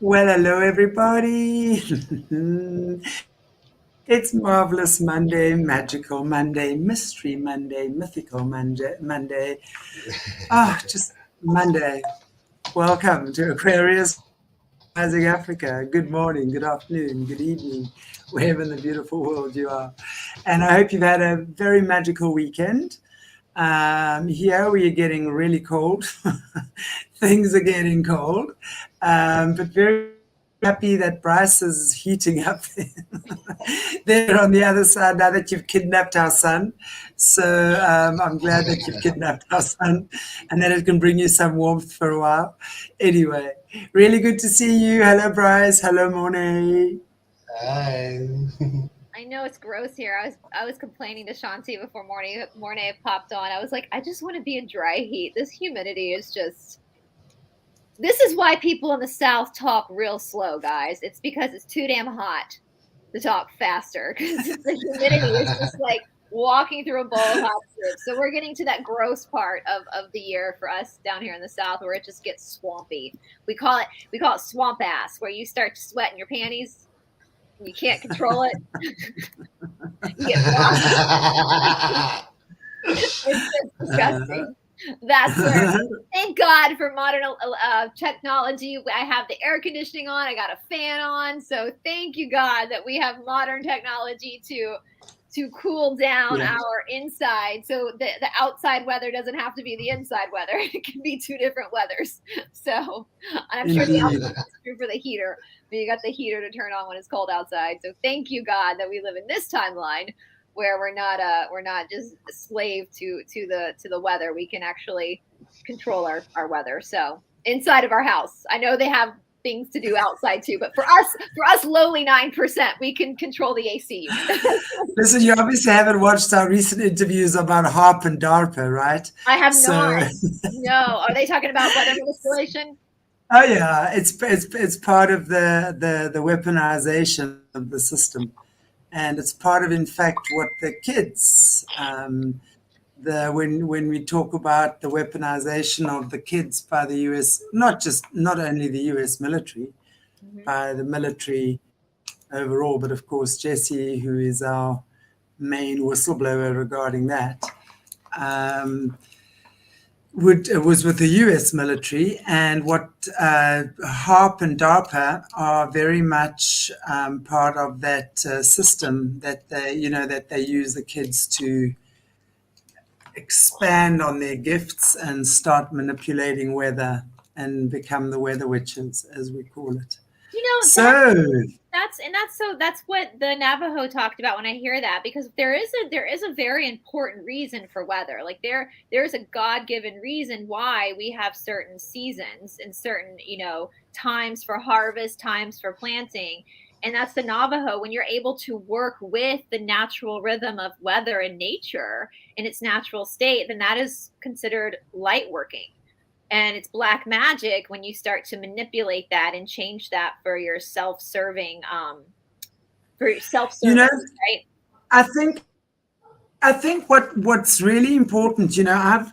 Well, hello, everybody. It's Marvelous Monday, Magical Monday, Mystery Monday, Mythical Monday. Just Monday. Welcome to Aquarius Rising Africa. Good morning, good afternoon, good evening, wherever in the beautiful world you are. And I hope you've had a very magical weekend. Here we are getting really cold. Things are getting cold, but very happy that BRICE is heating up there on the other side now that you've kidnapped our son. So I'm glad that you've kidnapped our son and that it can bring you some warmth for a while. Anyway, really good to see you. Hello, BRICE. Hello, Morné. Hi. I know it's gross here. I was complaining to Shanti before Morné popped on. I was like, I just want to be in dry heat. This humidity is just. This is why people in the South talk real slow, guys. It's because it's too damn hot to talk faster because the humidity is just like walking through a bowl of hot soup. So we're getting to that gross part of the year for us down here in the South where it just gets swampy. We call it swamp ass, where you start to sweat in your panties. You can't control it. You get it's just disgusting. That's where. Thank God for modern technology. I have the air conditioning on. I got a fan on. So thank you, God, that we have modern technology to cool down Yeah. our inside. So the outside weather doesn't have to be the inside weather. It can be two different weathers. So I'm sure the Indeed. opposite is true for the heater. But you got the heater to turn on when it's cold outside. So thank you, God, that we live in this timeline where we're not just a slave to the weather. We can actually control our weather. So inside of our house, I know they have things to do outside too, but for us lowly 9%, we can control the AC. Listen, you obviously haven't watched our recent interviews about HARP and DARPA, right? I have So, not. No, are they talking about weather manipulation? oh yeah, it's part of the weaponization of the system, and it's part of, in fact, what the kids, the when we talk about the weaponization of the kids by the U.S., not only the U.S. military, Mm-hmm. by the military overall, but of course Jesse, who is our main whistleblower regarding that. Um, was with the US military, and what HARP and DARPA are very much part of that system that they use the kids to expand on their gifts and start manipulating weather and become the weather witches, as we call it. You know, So, that's what the Navajo talked about when I hear that, because there is a very important reason for weather. Like there's a God-given reason why we have certain seasons and certain, times for harvest, times for planting. And that's the Navajo. When you're able to work with the natural rhythm of weather and nature in its natural state, then that is considered light working. And it's black magic when you start to manipulate that and change that for your self-serving you know, right? I think what's really important, I've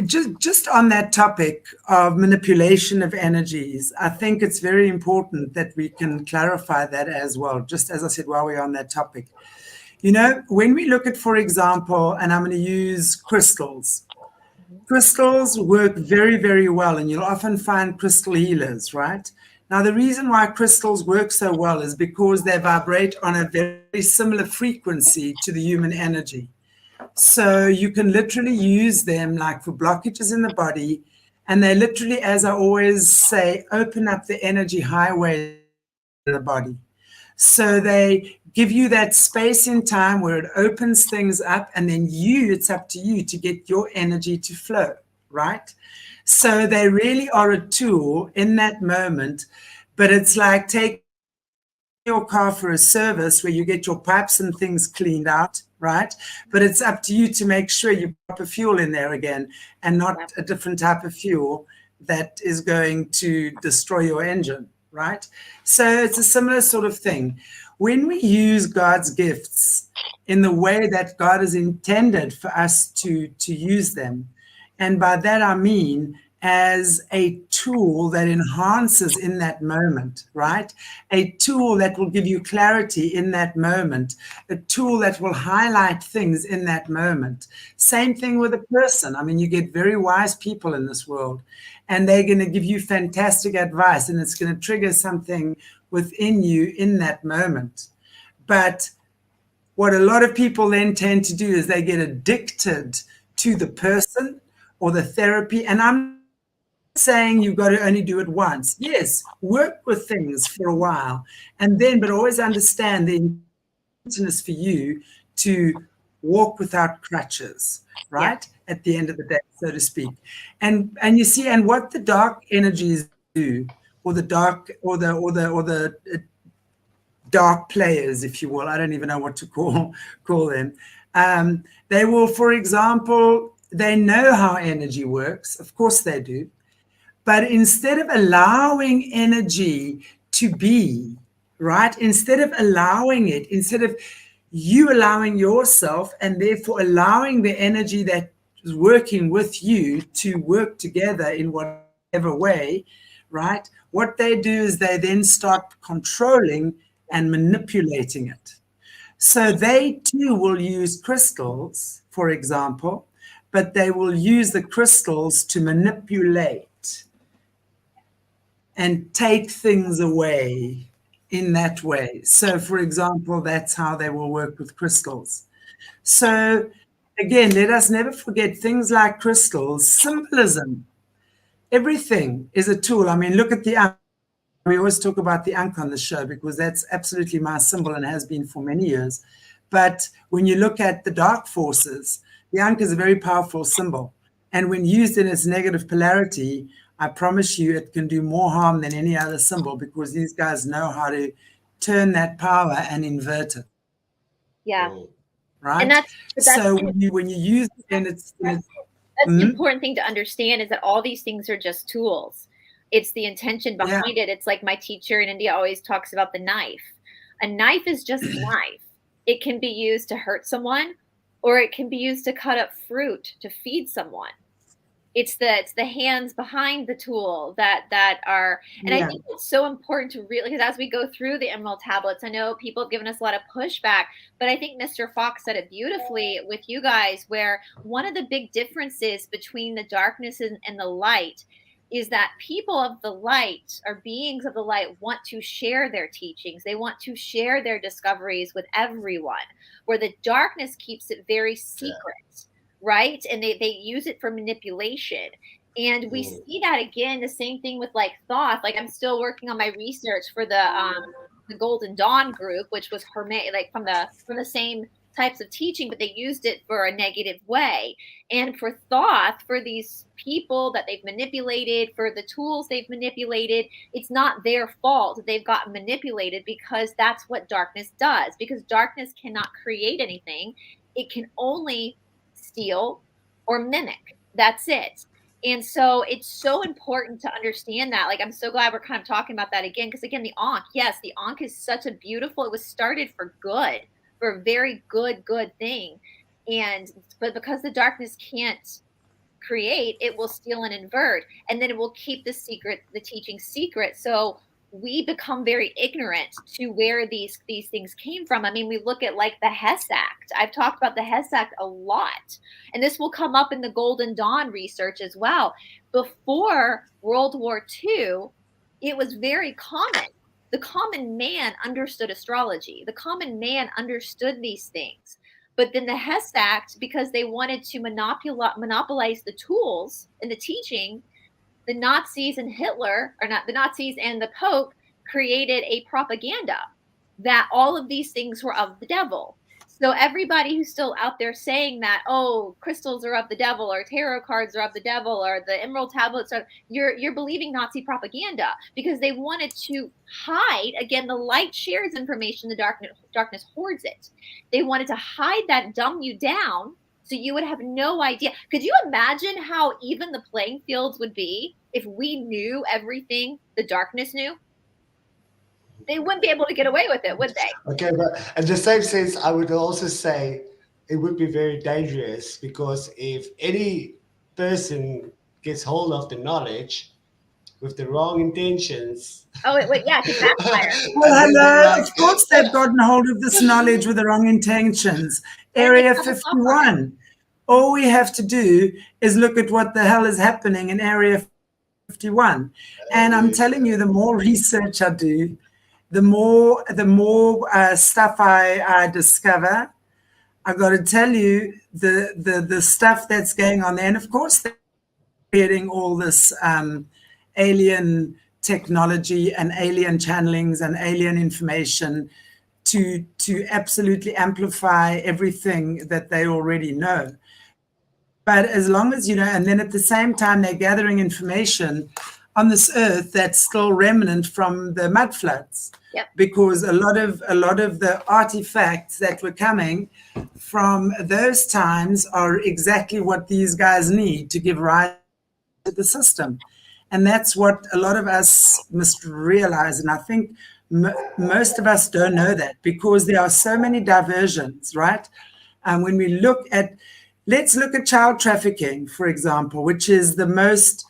just on that topic of manipulation of energies, I think it's very important that we can clarify that as well. Just as I said, while we're on that topic, when we look at, for example, and I'm going to use crystals. Crystals work very, very well, and you'll often find crystal healers, right? Now, the reason why crystals work so well is because they vibrate on a very similar frequency to the human energy. So you can literally use them like for blockages in the body, and they literally, as I always say, open up the energy highway in the body. So they give you that space in time where it opens things up, and then it's up to you to get your energy to flow, right? So they really are a tool in that moment, but it's like take your car for a service where you get your pipes and things cleaned out, right? But it's up to you to make sure you put a fuel in there again and not a different type of fuel that is going to destroy your engine, right? So it's a similar sort of thing. When we use God's gifts in the way that God has intended for us to use them, and by that I mean as a tool that enhances in that moment, right? A tool that will give you clarity in that moment, a tool that will highlight things in that moment. Same thing with a person. I mean, you get very wise people in this world, and they're going to give you fantastic advice, and it's going to trigger something within you in that moment. But what a lot of people then tend to do is they get addicted to the person or the therapy. And I'm saying you've got to only do it once. Yes, work with things for a while, and then, but always understand the importance for you to walk without crutches, right? Yeah. At the end of the day, so to speak. And you see, and what the dark energies do, or the dark, or the dark players, if you will, I don't even know what to call them. They will, for example, they know how energy works. Of course they do. But instead of allowing energy to be, right, instead of allowing it, instead of you allowing yourself and therefore allowing the energy that is working with you to work together in whatever way, right, what they do is they then start controlling and manipulating it. So they too will use crystals, for example, but they will use the crystals to manipulate and take things away in that way. So, for example, that's how they will work with crystals. So, again, let us never forget things like crystals, symbolism. Everything is a tool. I mean, look at the Ankh. We always talk about the Ankh on the show because that's absolutely my symbol and has been for many years. But when you look at the dark forces, the Ankh is a very powerful symbol. And when used in its negative polarity, I promise you it can do more harm than any other symbol because these guys know how to turn that power and invert it. Yeah. Right? And that's so when you use it, and that's the important thing to understand is that all these things are just tools. It's the intention behind it. It's like my teacher in India always talks about the knife. A knife is just knife. It can be used to hurt someone, or it can be used to cut up fruit to feed someone. It's the hands behind the tool that are, and I think it's so important to really, because as we go through the emerald tablets, I know people have given us a lot of pushback, but I think Mr. Fox said it beautifully with you guys, where one of the big differences between the darkness and the light is that people of the light, or beings of the light, want to share their teachings. They want to share their discoveries with everyone, where the darkness keeps it very secret. Right? And they use it for manipulation. And we see that again, the same thing with like Thoth. Like I'm still working on my research for the Golden Dawn group, which was Hermé, like from the same types of teaching, but they used it for a negative way. And for Thoth, for these people that they've manipulated, for the tools they've manipulated, it's not their fault that they've gotten manipulated, because that's what darkness does. Because darkness cannot create anything. It can only steal or mimic. That's it. And so it's so important to understand that. Like, I'm so glad we're kind of talking about that again, because again, the Ankh, yes, the Ankh is such a beautiful, it was started for good, for a very good thing. But because the darkness can't create, it will steal and invert, and then it will keep the teaching secret. So we become very ignorant to where these things came from. I mean, we look at like the Hess Act. I've talked about the Hess Act a lot, and this will come up in the Golden Dawn research as well. Before World War II, it was very common. The common man understood astrology. The common man understood these things. But then the Hess Act, because they wanted to monopolize the tools and the teaching, the Nazis and Hitler, or not the Nazis and the Pope, created a propaganda that all of these things were of the devil. So everybody who's still out there saying that, oh, crystals are of the devil, or tarot cards are of the devil, or the emerald tablets are, you're believing Nazi propaganda, because they wanted to hide. Again, the light shares information, the darkness hoards it. They wanted to hide that, dumb you down, so you would have no idea. Could you imagine how even the playing fields would be if we knew everything the darkness knew? They wouldn't be able to get away with it, would they? Okay, but in the same sense, I would also say it would be very dangerous, because if any person gets hold of the knowledge, with the wrong intentions. Oh, wait, yeah, it could backfire. Well, And then they're hello. like, Of course, they've gotten hold of this knowledge with the wrong intentions. And they Area cut us off on it. 51. All we have to do is look at what the hell is happening in Area 51. And I'm telling you, the more research I do, the more stuff I discover. I got to tell you, the stuff that's going on there, and of course, they're creating all this alien technology and alien channelings and alien information to absolutely amplify everything that they already know. But as long as, and then at the same time, they're gathering information on this earth that's still remnant from the mud floods. Yep. Because a lot of the artifacts that were coming from those times are exactly what these guys need to give rise to the system. And that's what a lot of us must realize. And I think most of us don't know that, because there are so many diversions, right? And when we let's look at child trafficking, for example, which is the most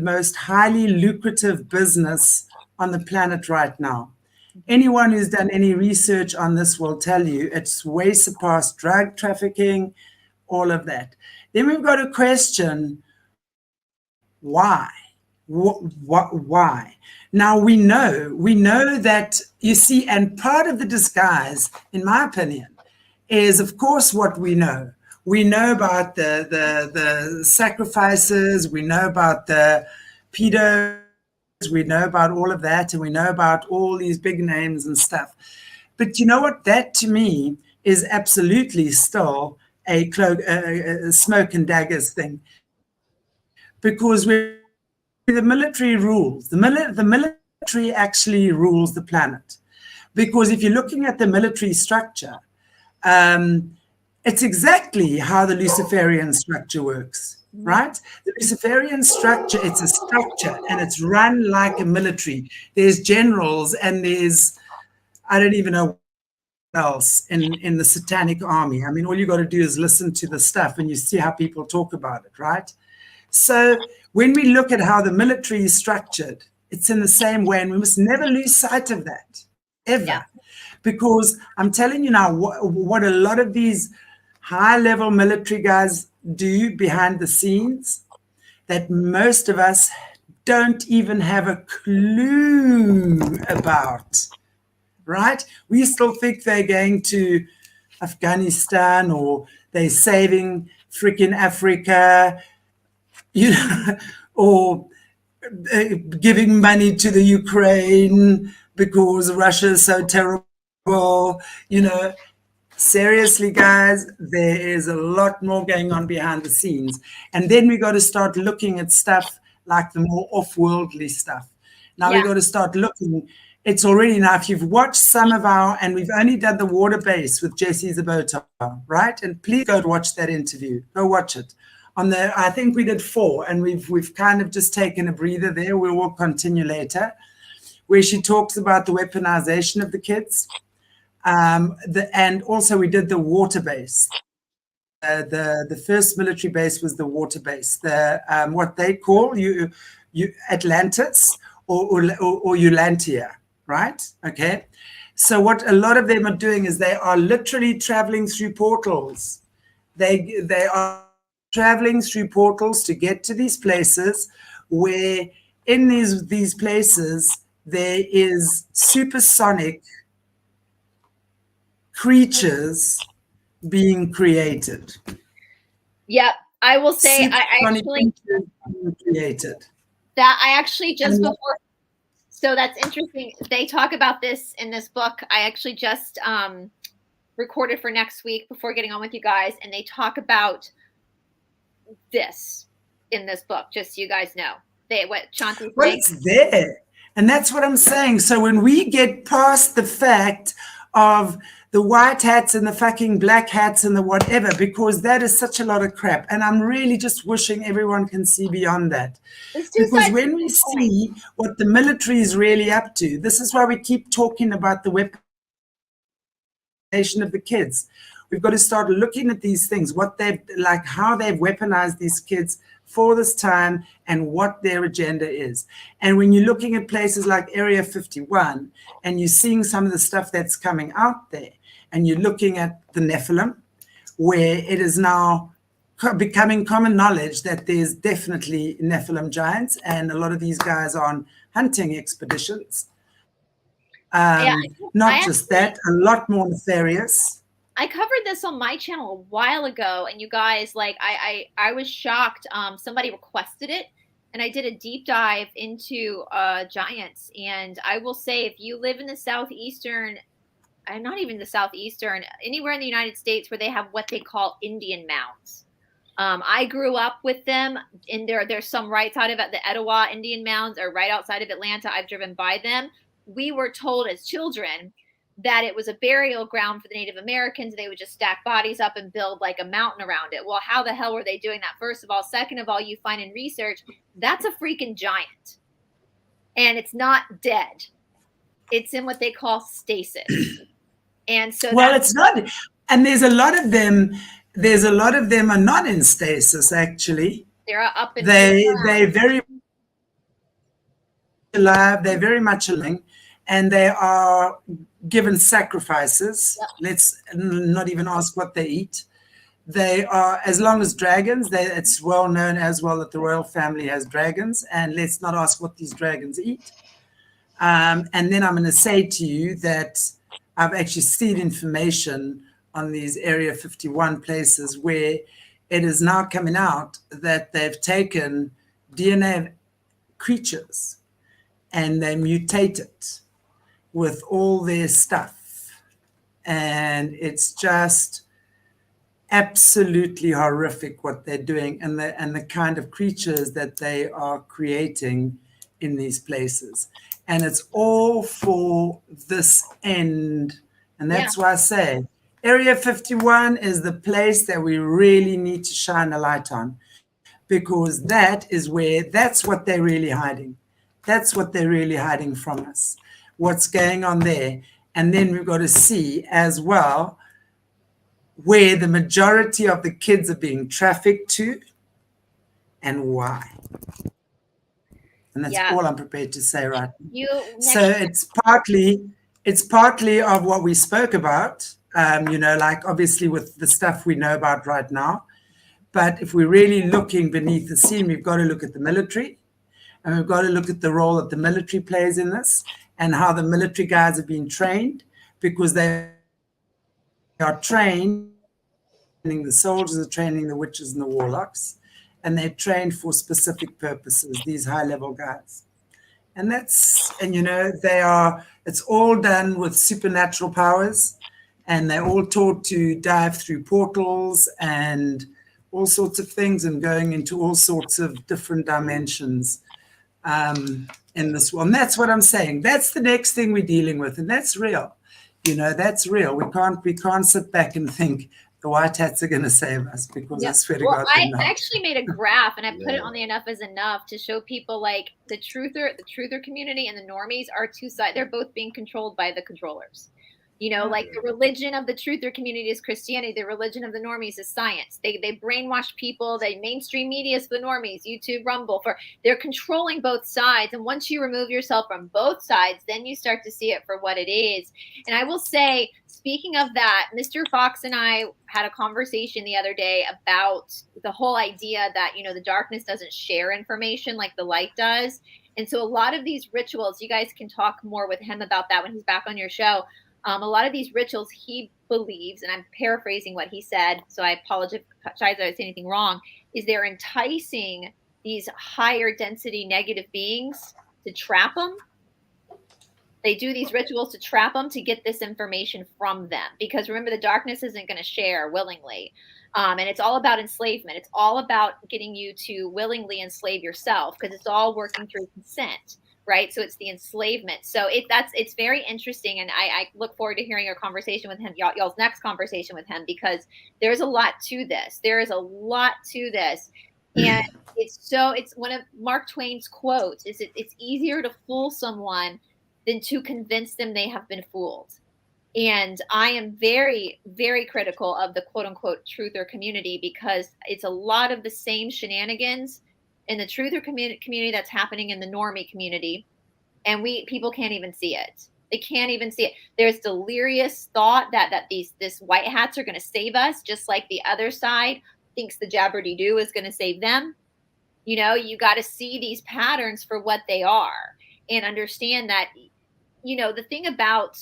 most highly lucrative business on the planet right now. Anyone who's done any research on this will tell you it's way surpassed drug trafficking, all of that. Then we've got to question why. Why? Now we know that, you see, and part of the disguise, in my opinion, is of course what we know. We know about the sacrifices, we know about the pedos, we know about all of that, and we know about all these big names and stuff. But you know what? That to me is absolutely still a smoke and daggers thing. Because the military rules. The military actually rules the planet. Because if you're looking at the military structure, it's exactly how the Luciferian structure works, right? The Luciferian structure, it's a structure and it's run like a military. There's generals and there's, I don't even know what else in the satanic army. I mean, all you got to do is listen to the stuff and you see how people talk about it, right? So when we look at how the military is structured, it's in the same way, and we must never lose sight of that, ever. Yeah. Because I'm telling you now, what a lot of these high-level military guys do behind the scenes, that most of us don't even have a clue about, right? We still think they're going to Afghanistan or they're saving freaking Africa, or giving money to the Ukraine because Russia is so terrible, Seriously, guys, there is a lot more going on behind the scenes. And then we got to start looking at stuff like the more off-worldly stuff. Now we got to start looking. It's already now, if you've watched some of and we've only done the water base with Jesse Zabota, right? And please go watch that interview. Go watch it. I think we did 4, and we've kind of just taken a breather there. We will continue later, where she talks about the weaponization of the kids. And also we did the water base. The first military base was the water base. What they call you Atlantis or Eulantia, right? Okay. So what a lot of them are doing is they are literally traveling through portals. They are traveling through portals to get to these places, where in these places there is supersonic creatures being created. Yep, I will say I actually just before. So that's interesting. They talk about this in this book. I actually just recorded for next week before getting on with you guys, and they talk about this in this book. Just so you guys know, what Chantelle's well, it's there, and that's what I'm saying. So when we get past the fact of the white hats and the fucking black hats and the whatever, because that is such a lot of crap. And I'm really just wishing everyone can see beyond that. Because when we see what the military is really up to, this is why we keep talking about the weaponization of the kids. We've got to start looking at these things, how they've weaponized these kids for this time and what their agenda is. And when you're looking at places like Area 51 and you're seeing some of the stuff that's coming out there, and you're looking at the Nephilim, where it is now becoming common knowledge that there's definitely Nephilim giants, and a lot of these guys are on hunting expeditions. Not just that, a lot more nefarious. I covered this on my channel a while ago, and you guys, like, I was shocked. Somebody requested it, and I did a deep dive into giants. And I will say, if you live in the southeastern, and not even the southeastern, anywhere in the United States where they have what they call Indian mounds. I grew up with them, and there's some right side of it. The Etowah Indian mounds are right outside of Atlanta. I've driven by them. We were told as children that it was a burial ground for the Native Americans. They would just stack bodies up and build like a mountain around it. Well, how the hell were they doing that? First of all. Second of all, you find in research, that's a freaking giant. And it's not dead. It's in what they call stasis. And so it's not. And there's a lot of them are not in stasis, actually. They're up in they're very alive, they're very much alive, and they are given sacrifices. Yep. Let's not even ask what they eat. They are, as long as dragons, it's well known as well that the royal family has dragons, and let's not ask what these dragons eat. And then I'm going to say to you that I've actually seen information on these Area 51 places where it is now coming out that they've taken DNA of creatures and they mutate it with all their stuff. And it's just absolutely horrific what they're doing, and the kind of creatures that they are creating in these places. And it's all for this end. And that's why I say Area 51 is the place that we really need to shine a light on, because that's what they're really hiding. That's what they're really hiding from us, what's going on there. And then we've got to see as well where the majority of the kids are being trafficked to and why. And that's all I'm prepared to say right now. So it's partly of what we spoke about, like obviously with the stuff we know about right now. But if we're really looking beneath the scene, we've got to look at the military, and we've got to look at the role that the military plays in this, and how the military guys have been trained, because they are training, the soldiers are training the witches and the warlocks, and they're trained for specific purposes, these high-level guys. And it's all done with supernatural powers, and they're all taught to dive through portals and all sorts of things, and going into all sorts of different dimensions in this one. That's what I'm saying. That's the next thing we're dealing with, and that's real. That's real. We can't sit back and think the white hats are going to save us, because I swear to God. I actually made a graph, and I put it on the Enough is Enough to show people, like, the truther community and the normies are two sides. They're both being controlled by the controllers. Like the religion of the truther community is Christianity. The religion of the normies is science. They brainwash people. They mainstream media is the normies, YouTube, Rumble. They're controlling both sides. And once you remove yourself from both sides, then you start to see it for what it is. And I will say, speaking of that, Mr. Fox and I had a conversation the other day about the whole idea that, the darkness doesn't share information like the light does. And so a lot of these rituals, you guys can talk more with him about that when he's back on your show. A lot of these rituals, he believes, and I'm paraphrasing what he said, so I apologize if I say anything wrong, is they're enticing these higher density negative beings to trap them. They do these rituals to trap them, to get this information from them. Because remember, the darkness isn't going to share willingly. And it's all about enslavement. It's all about getting you to willingly enslave yourself, because it's all working through consent. Right. So it's the enslavement. So it's very interesting. And I look forward to hearing your conversation with him, y'all's next conversation with him, because there's a lot to this. There is a lot to this. And it's one of Mark Twain's quotes is it's easier to fool someone than to convince them they have been fooled. And I am very, very critical of the quote unquote truther community, because it's a lot of the same shenanigans in the truther community that's happening in the normie community, and people can't even see it. They can't even see it. There's delirious thought that this white hats are going to save us, just like the other side thinks the jabber-dee-doo is going to save them. You know, you got to see these patterns for what they are and understand that, you know, the thing about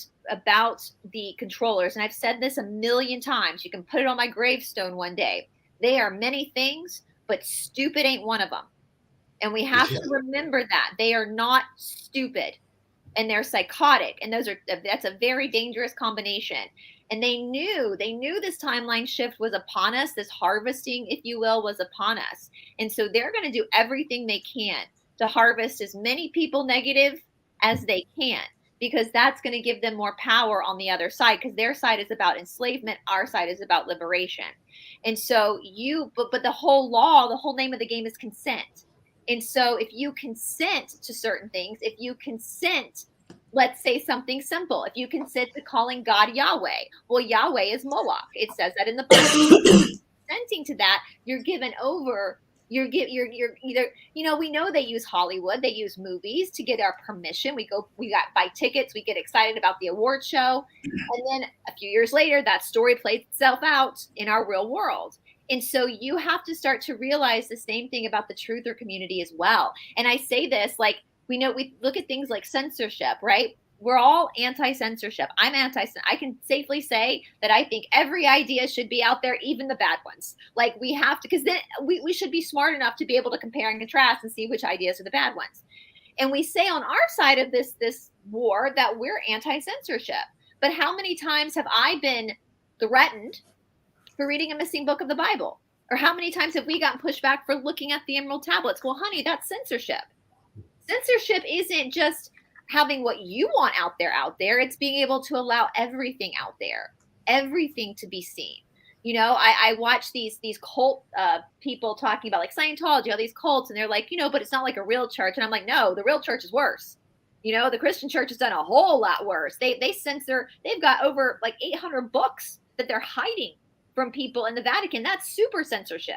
the controllers, and I've said this a million times, you can put it on my gravestone one day. They are many things, but stupid ain't one of them. And we have to remember that they are not stupid, and they're psychotic. And that's a very dangerous combination. And they knew this timeline shift was upon us. This harvesting, if you will, was upon us. And so they're going to do everything they can to harvest as many people negative as they can, because that's going to give them more power on the other side, because their side is about enslavement. Our side is about liberation. And so but the whole name of the game is consent. And so if you consent to certain things, if you consent, let's say something simple, if you consent to calling God Yahweh, well, Yahweh is Moloch. It says that in the Bible. Consenting to that, you're given over. You're either, you know, we know they use Hollywood, they use movies to get our permission. We buy tickets, we get excited about the award show, and then a few years later, that story plays itself out in our real world. And so you have to start to realize the same thing about the truther community as well. And I say this, like, we look at things like censorship, right? We're all anti-censorship. I'm I can safely say that I think every idea should be out there, even the bad ones. Like, we have to, because then we should be smart enough to be able to compare and contrast and see which ideas are the bad ones. And we say on our side of this war that we're anti-censorship. But how many times have I been threatened for reading a missing book of the Bible? Or how many times have we gotten pushback for looking at the Emerald Tablets? Well, honey, that's censorship. Censorship isn't just having what you want out there. It's being able to allow everything out there, everything to be seen. You know, I watch these cult people talking about, like, Scientology, all these cults, and they're like, you know, but it's not like a real church. And I'm like, no, the real church is worse. You know, the Christian church has done a whole lot worse. They censor, they've got over like 800 books that they're hiding from people in the Vatican. That's super censorship.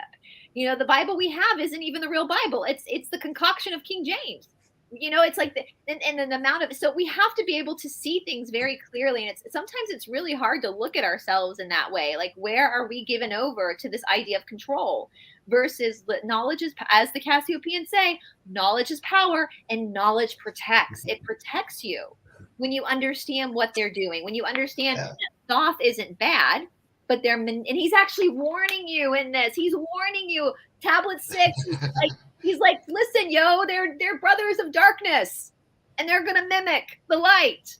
You know, the Bible we have isn't even the real Bible. It's the concoction of King James. You know, it's like and the amount of, so we have to be able to see things very clearly. And sometimes it's really hard to look at ourselves in that way. Like, where are we given over to this idea of control versus knowledge is, as the Cassiopeians say, knowledge is power, and knowledge protects. It protects you when you understand what they're doing, when you understand that Thoth isn't bad, but and he's actually warning you in this. He's warning you. Tablet 6, he's like, listen, yo, they're brothers of darkness, and they're gonna mimic the light.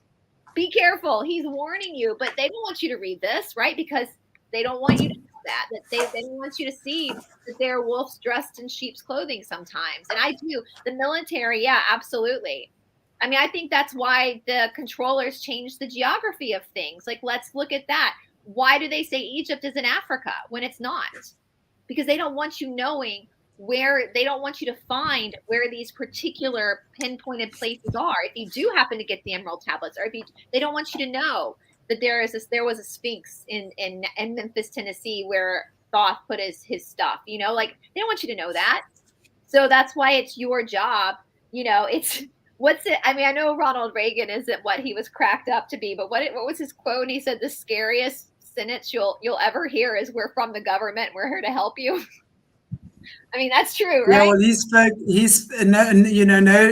Be careful. He's warning you, but they don't want you to read this, right? Because they don't want you to know that they don't want you to see that they're wolves dressed in sheep's clothing sometimes. And I do. The military, yeah, absolutely. I mean, I think that's why the controllers changed the geography of things. Like, let's look at that. Why do they say Egypt is in Africa when it's not? Because they don't want you knowing where, they don't want you to find where these particular pinpointed places are. If you do happen to get the Emerald Tablets, or they don't want you to know that there was a Sphinx in Memphis, Tennessee, where Thoth put his stuff. You know, like, they don't want you to know that. So that's why it's your job. You know, it's what's it? I mean, I know Ronald Reagan isn't what he was cracked up to be, but what was his quote? He said, "The scariest sentence you'll ever hear is, 'We're from the government. We're here to help you.'" I mean, that's true, right? Yeah, well, he's no, you know, no,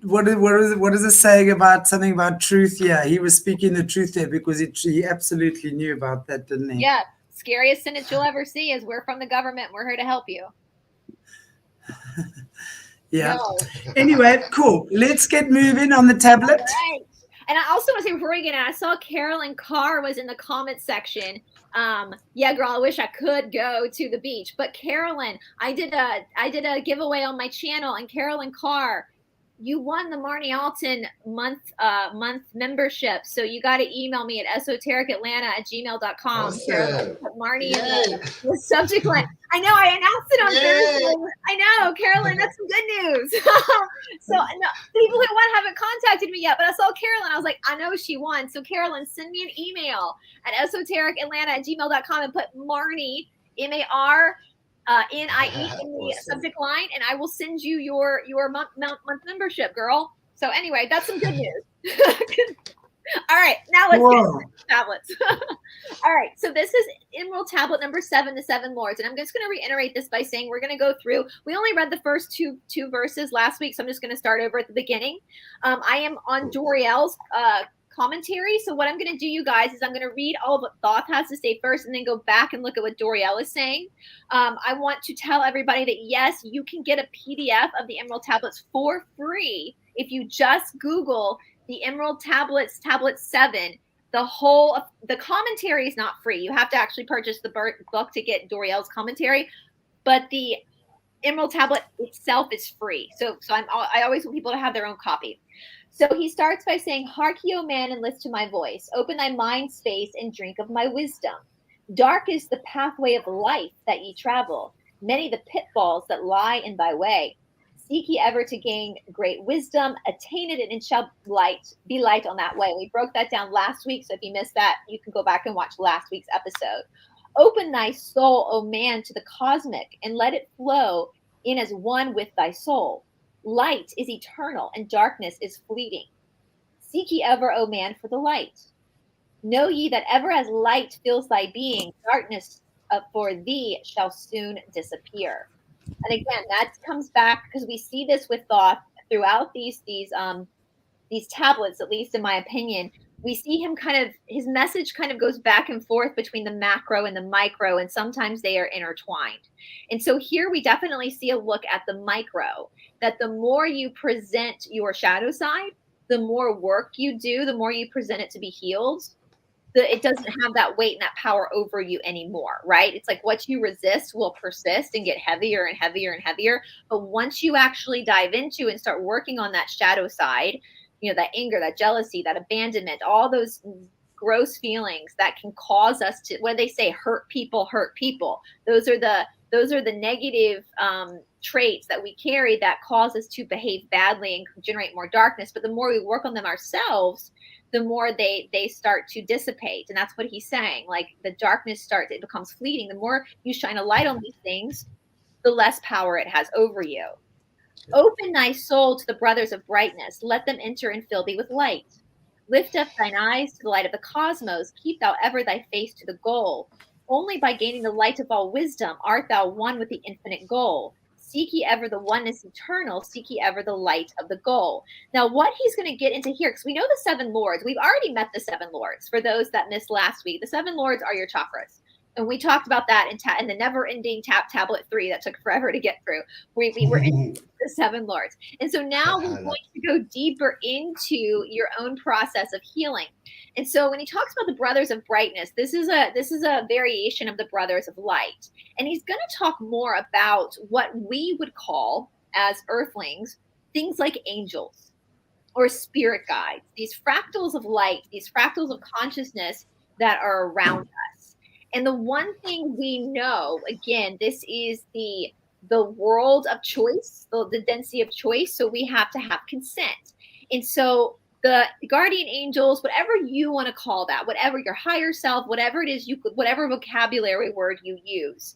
what is it saying about something about truth? Yeah, he was speaking the truth there, because he absolutely knew about that, didn't he? Yeah, scariest sentence you'll ever see is, "We're from the government. We're here to help you." Yeah. No. Anyway, cool. Let's get moving on the tablet. All right. And I also want to say, before we get in, I saw Carolyn Carr was in the comment section. Yeah, girl, I wish I could go to the beach. But Carolyn, I did a giveaway on my channel, and Carolyn Carr, you won the Marnie Alton month membership. So you got to email me at esotericatlanta@gmail.com. Awesome. Carolyn, put Marnie in the subject line. I know, I announced it on Thursday. I know, Carolyn, that's some good news. So no, people who won haven't contacted me yet, but I saw Carolyn. I was like, I know she won. So Carolyn, send me an email at esotericatlanta@gmail.com and put Marnie, NIE in the subject line, and I will send you your month membership, girl. So anyway, that's some good news. All right, now let's get to tablets. All right, so this is Emerald Tablet number 7, the 7 Lords. And I'm just going to reiterate this by saying we're going to go through. We only read the first two verses last week, so I'm just going to start over at the beginning. I am on Doriel's commentary. So what I'm going to do, you guys, is I'm going to read all of what Thoth has to say first and then go back and look at what Doriel is saying. I want to tell everybody that, yes, you can get a PDF of the Emerald Tablets for free if you just Google the Emerald Tablets, Tablet 7. The commentary is not free. You have to actually purchase the book to get Doriel's commentary, but the Emerald Tablet itself is free. So I always want people to have their own copy. So he starts by saying, "Hark ye, O man, and list to my voice. Open thy mind space and drink of my wisdom. Dark is the pathway of life that ye travel. Many the pitfalls that lie in thy way. Seek ye ever to gain great wisdom. Attain it, and it shall be light on that way." We broke that down last week, so if you missed that, you can go back and watch last week's episode. "Open thy soul, O man, to the cosmic, and let it flow in as one with thy soul. Light is eternal, and darkness is fleeting. Seek ye ever, O man, for the light. Know ye that ever as light fills thy being, darkness for thee shall soon disappear." And again, that comes back because we see this with Thoth throughout these tablets, at least in my opinion. We see him his message kind of goes back and forth between the macro and the micro, and sometimes they are intertwined. And so here we definitely see a look at the micro, that the more you present your shadow side, the more work you do, the more you present it to be healed, it doesn't have that weight and that power over you anymore, right? It's like what you resist will persist and get heavier and heavier and heavier. But once you actually dive into and start working on that shadow side, that anger, that jealousy, that abandonment, all those gross feelings that can cause us to, what do they say? Hurt people. Those are the negative traits that we carry that cause us to behave badly and generate more darkness. But the more we work on them ourselves, the more they start to dissipate. And that's what he's saying. Like the darkness it becomes fleeting. The more you shine a light on these things, the less power it has over you. "Open thy soul to the brothers of brightness. Let them enter and fill thee with light. Lift up thine eyes to the light of the cosmos. Keep thou ever thy face to the goal. Only by gaining the light of all wisdom art thou one with the infinite goal. Seek ye ever the oneness eternal. Seek ye ever the light of the goal." Now, what he's going to get into here, because we know the 7 Lords. We've already met the 7 Lords. For those that missed last week, the 7 Lords are your chakras. And we talked about that in the never-ending tablet 3 that took forever to get through. We were in the 7 Lords. And so now we're going to go deeper into your own process of healing. And so when he talks about the brothers of brightness, this is a variation of the brothers of light. And he's going to talk more about what we would call, as earthlings, things like angels or spirit guides, these fractals of light, these fractals of consciousness that are around us. And the one thing we know, again, this is the world of choice, the density of choice. So we have to have consent. And so the guardian angels, whatever you want to call that, whatever your higher self, whatever it is, whatever vocabulary word you use,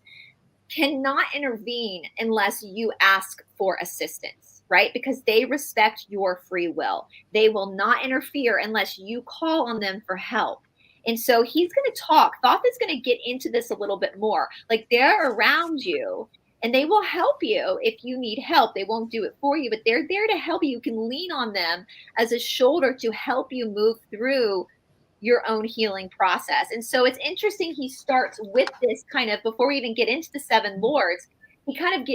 cannot intervene unless you ask for assistance, right? Because they respect your free will. They will not interfere unless you call on them for help. And so he's going to talk. Thoth is going to get into this a little bit more. Like they're around you and they will help you if you need help. They won't do it for you, but they're there to help you. You can lean on them as a shoulder to help you move through your own healing process. And so it's interesting. He starts with this kind of, before we even get into the 7 Lords, he kind of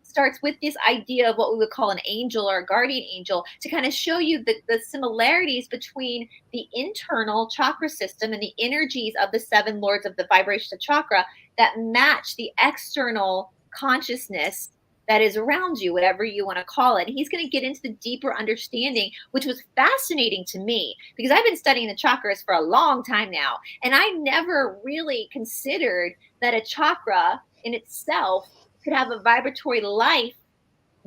starts with this idea of what we would call an angel or a guardian angel to kind of show you the similarities between the internal chakra system and the energies of the 7 Lords of the vibration of chakra that match the external consciousness that is around you, whatever you want to call it. And he's going to get into the deeper understanding, which was fascinating to me because I've been studying the chakras for a long time now. And I never really considered that a chakra in itself could have a vibratory life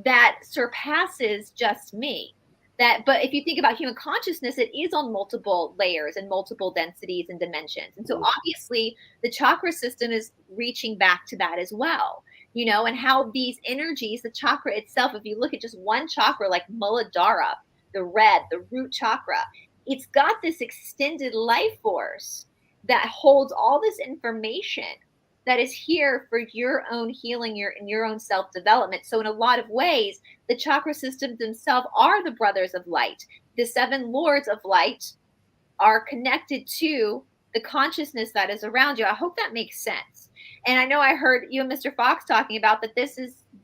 that surpasses just me. But if you think about human consciousness, it is on multiple layers and multiple densities and dimensions. And so obviously the chakra system is reaching back to that as well. you know, and how these energies, the chakra itself, if you look at just one chakra like Muladhara, the red, the root chakra, it's got this extended life force that holds all this information that is here for your own healing, your own self-development. So in a lot of ways, the chakra systems themselves are the brothers of light. The 7 lords of light are connected to the consciousness that is around you. I hope that makes sense. And I know I heard you and Mr. Fox talking about that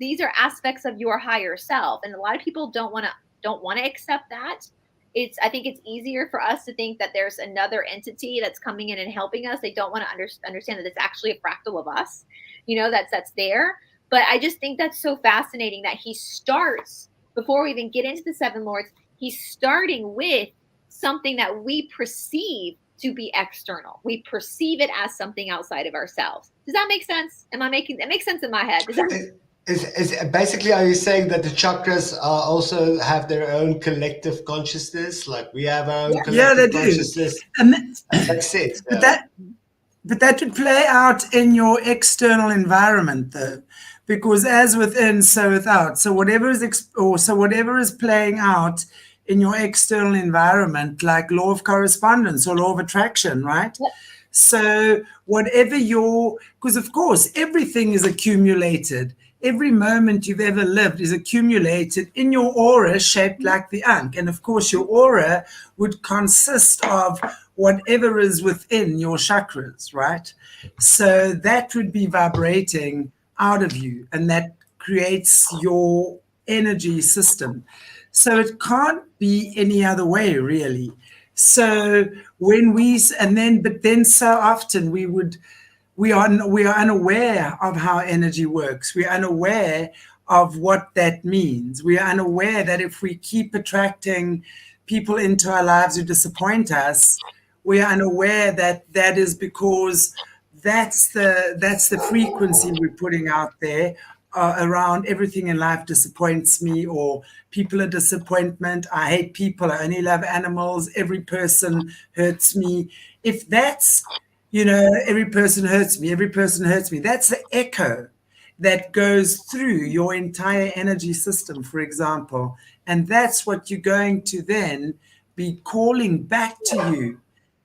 these are aspects of your higher self. And a lot of people don't want to accept that. I think it's easier for us to think that there's another entity that's coming in and helping us. They don't want to understand that it's actually a fractal of us, you know, that's there. But I just think that's so fascinating that he starts, before we even get into the 7 lords, he's starting with something that we perceive to be external. We perceive it as something outside of ourselves. Does that make sense? It makes sense in my head. Is basically, are you saying that the chakras also have their own collective consciousness, like we have our own collective consciousness? And that's it. But that would play out in your external environment, though, because as within, so without. So whatever is playing out in your external environment, like law of correspondence or law of attraction, right? Yep. So whatever because of course everything is accumulated. Every moment you've ever lived is accumulated in your aura shaped like the Ankh. And of course, your aura would consist of whatever is within your chakras, right? So that would be vibrating out of you, and that creates your energy system. So it can't be any other way, really. So but then so often we are unaware of how energy works. We are unaware of what that means. We are unaware that if we keep attracting people into our lives who disappoint us, we are unaware that that is because that's the frequency we're putting out there around everything in life disappoints me, or people are disappointment. I hate people. I only love animals. Every person hurts me. If that's every person hurts me, every person hurts me. That's the echo that goes through your entire energy system, for example. And that's what you're going to then be calling back to you,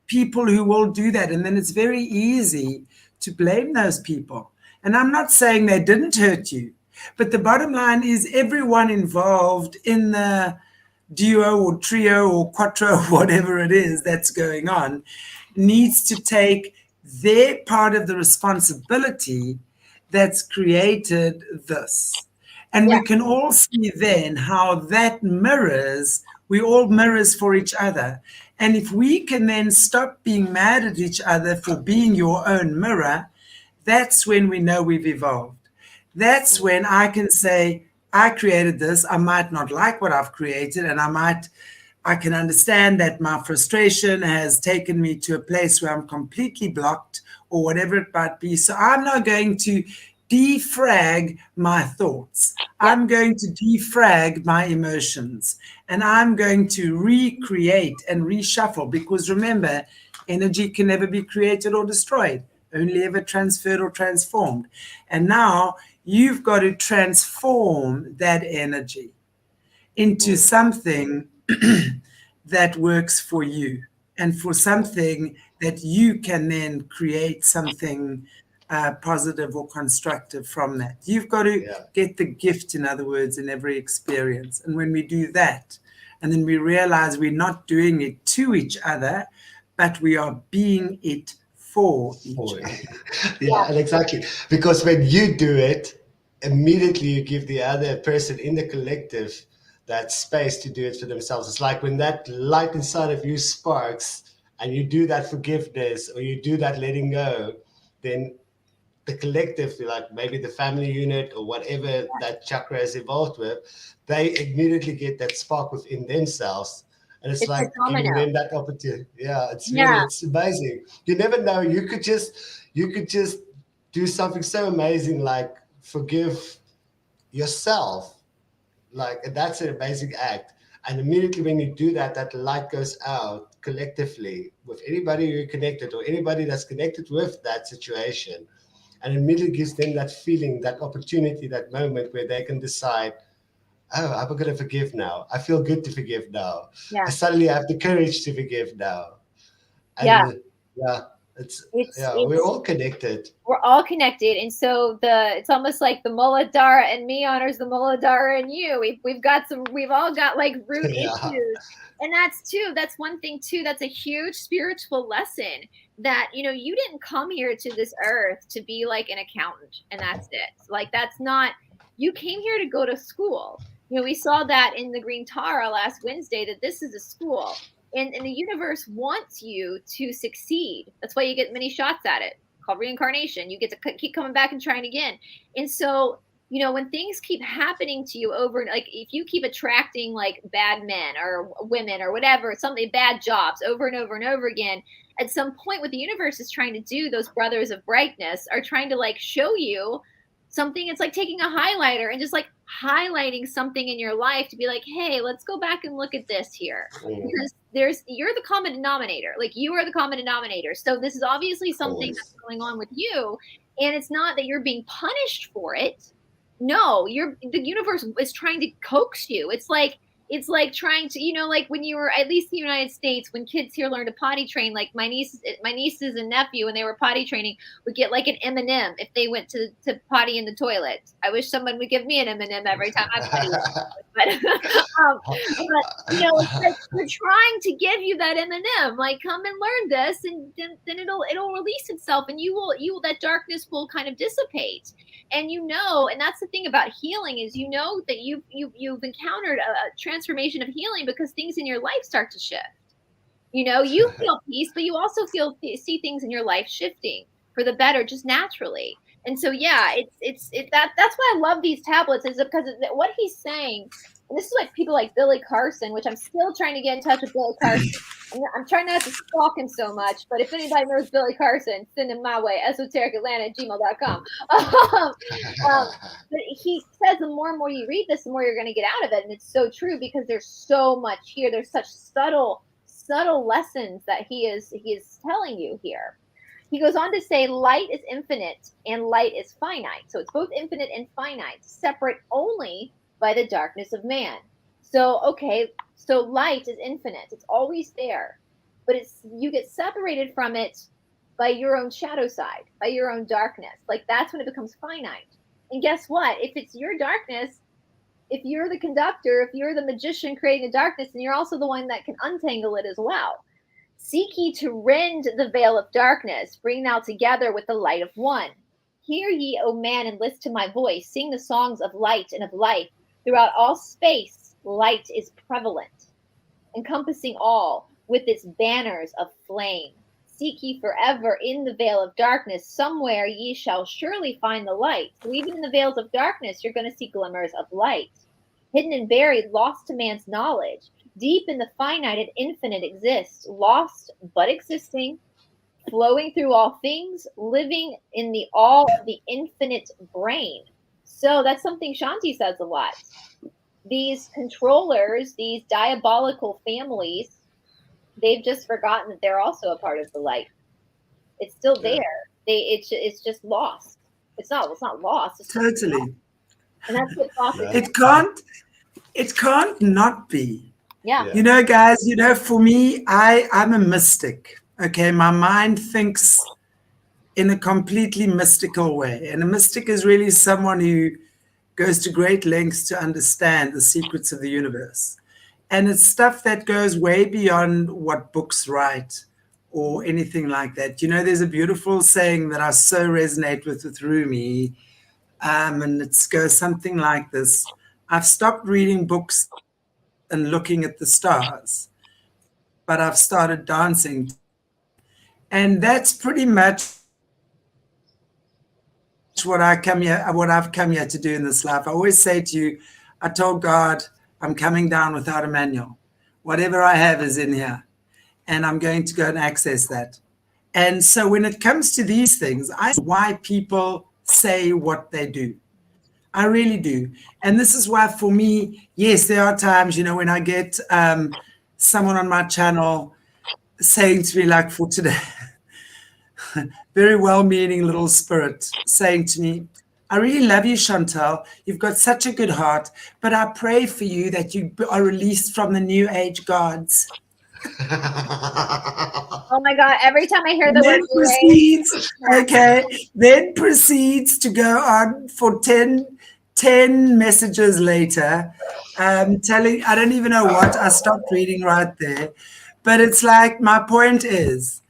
people who will do that. And then it's very easy to blame those people. And I'm not saying they didn't hurt you, but the bottom line is everyone involved in the duo or trio or quattro, whatever it is that's going on, needs to take their part of the responsibility that's created this. And we can all see then how that we all mirrors for each other. And if we can then stop being mad at each other for being your own mirror, that's when we know we've evolved. That's when I can say, I created this. I might not like what I've created, and I can understand that my frustration has taken me to a place where I'm completely blocked or whatever it might be. So I'm now going to defrag my thoughts. I'm going to defrag my emotions, and I'm going to recreate and reshuffle, because remember, energy can never be created or destroyed, only ever transferred or transformed. And now you've got to transform that energy into something that works for you, and for something that you can then create something positive or constructive from that. You've got to get the gift, in other words, in every experience. And when we do that, and then we realize we're not doing it to each other, but we are being it for each other. And exactly. Because when you do it, immediately you give the other person in the collective that space to do it for themselves. It's like when that light inside of you sparks and you do that forgiveness or you do that letting go, then the collective, like maybe the family unit or whatever that chakra is involved with, they immediately get that spark within themselves. And it's like giving them that opportunity. It's amazing. You never know. You could just do something so amazing, like forgive yourself. And that's an amazing act. And immediately when you do that, that light goes out collectively with anybody you're connected or anybody that's connected with that situation. And immediately gives them that feeling, that opportunity, that moment where they can decide, oh, I'm going to forgive now. I feel good to forgive now. Yeah. I suddenly have the courage to forgive now. And we're all connected. We're all connected. And so it's almost like the Muladhara and me honors the Muladhara and you. We've all got like root issues. And that's one thing too, that's a huge spiritual lesson that, you didn't come here to this earth to be like an accountant and that's it. Like, that's not, you came here to go to school. We saw that in the Green Tara last Wednesday, that this is a school. And the universe wants you to succeed. That's why you get many shots at it, called reincarnation. You get to keep coming back and trying again. And so, when things keep happening to you over, like if you keep attracting like bad men or women or whatever, something, bad jobs over and over and over again, at some point what the universe is trying to do, those brothers of brightness are trying to like show you something. It's like taking a highlighter and just like highlighting something in your life to be like, hey, let's go back and look at this here. Because you're the common denominator. Like, you are the common denominator. So this is obviously something that's going on with you. And it's not that you're being punished for it. No, the universe is trying to coax you. It's like trying to, like when you were, at least in the United States, when kids here learn to potty train, like my nieces and nephew, when they were potty training, would get like an M&M if they went to potty in the toilet. I wish someone would give me an M&M every time I potty. but it's like we're trying to give you that M&M, like, come and learn this, and then it'll release itself, and you will that darkness will kind of dissipate. And and that's the thing about healing, is that you've encountered a transformation of healing because things in your life start to shift. You feel peace, but you also see things in your life shifting for the better, just naturally. And so, that's why I love these tablets, is because what he's saying, and this is like people like Billy Carson, which I'm still trying to get in touch with Billy Carson. I'm trying not to stalk him so much, but if anybody knows Billy Carson, send him my way, esotericatlanta@gmail.com. But he says the more and more you read this, the more you're going to get out of it. And it's so true, because there's so much here. There's such subtle lessons that he is telling you here. He goes on to say, light is infinite and light is finite. So it's both infinite and finite, separate only by the darkness of man. So light is infinite. It's always there, but you get separated from it by your own shadow side, by your own darkness. Like, that's when it becomes finite. And guess what? If it's your darkness, if you're the conductor, if you're the magician creating the darkness, then you're also the one that can untangle it as well. Seek ye to rend the veil of darkness, bring thou together with the light of one. Hear ye, O man, and list to my voice. Sing the songs of light and of life. Throughout all space, light is prevalent, encompassing all with its banners of flame. Seek ye forever in the veil of darkness. Somewhere ye shall surely find the light. So even in the veils of darkness, you're going to see glimmers of light. Hidden and buried, lost to man's knowledge. Deep in the finite and infinite exists, lost but existing, flowing through all things, living in the all of the infinite brain. So that's something Shanti says a lot. These controllers, these diabolical families, they've just forgotten that they're also a part of the light. It's still there. It's just lost. It's not lost. It's totally. Lost. And that's what it can't not be. Yeah. Guys, for me, I'm a mystic. Okay, my mind thinks in a completely mystical way. And a mystic is really someone who goes to great lengths to understand the secrets of the universe. And it's stuff that goes way beyond what books write or anything like that. There's a beautiful saying that I so resonate with Rumi, and it goes something like this: I've stopped reading books and looking at the stars, but I've started dancing. And that's pretty much what I've come here to do in this life. I always say to you, I told God, I'm coming down without a manual. Whatever I have is in here, and I'm going to go and access that. And so when it comes to these things, I see why people say what they do. I really do. And this is why, for me, yes, there are times, when I get someone on my channel saying to me, like for today, very well-meaning little spirit saying to me, I really love you, Chantelle. You've got such a good heart, but I pray for you that you are released from the New Age gods. Oh my God, every time I hear the word then proceeds to go on for 10 messages later, telling, I don't even know what, I stopped reading right there. But it's like, my point is,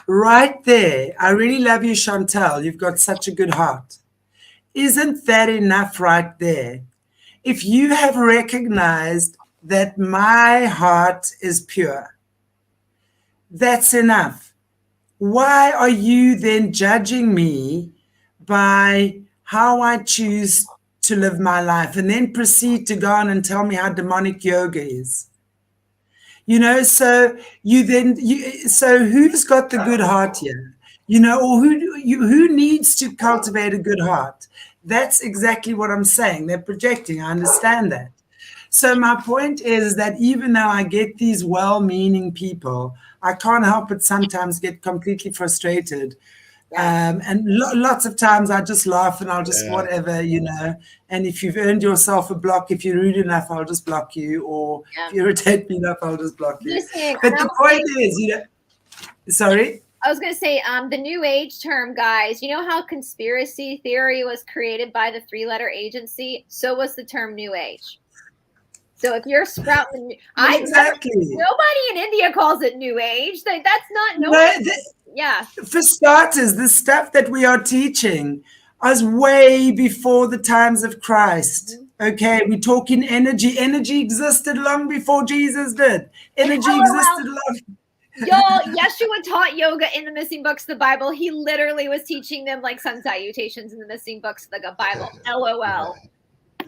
right there, I really love you, Chantelle. You've got such a good heart. Isn't that enough right there? If you have recognized that my heart is pure, that's enough. Why are you then judging me by how I choose to live my life and then proceed to go on and tell me how demonic yoga is? So so who's got the good heart here? Or who needs to cultivate a good heart? That's exactly what I'm saying. They're projecting. I understand that. So my point is that even though I get these well-meaning people, I can't help but sometimes get completely frustrated. And lots of times I just laugh and I'll just whatever, and if you've earned yourself a block, if you're rude enough, I'll just block you, or if you irritate me enough, I'll just block you. But the point is, sorry? I was going to say, the New Age term, guys, you know how conspiracy theory was created by the 3-letter agency? So was the term New Age. So if you're sprouting, exactly. Nobody in India calls it New Age. That's not yeah. For starters, the stuff that we are teaching is way before the times of Christ. Okay, we're talking energy. Energy existed long before Jesus did. Energy existed long. Y'all, Yeshua taught yoga in the missing books of the Bible. He literally was teaching them like sun salutations in the missing books of the Bible. LOL.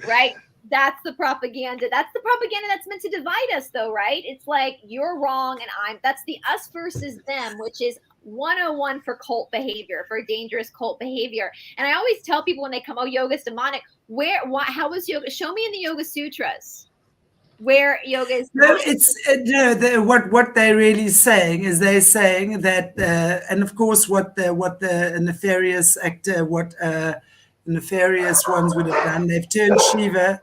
Right? That's the propaganda. That's the propaganda that's meant to divide us, though, right? It's like you're wrong and that's the us versus them, which is 101 for cult behavior, for dangerous cult behavior. And I always tell people when they come, oh, yoga's demonic. How is yoga? Show me in the Yoga Sutras where yoga is demonic. What they're really saying is they're saying that, and of course, what the nefarious actor, nefarious ones would have done, they've turned Shiva,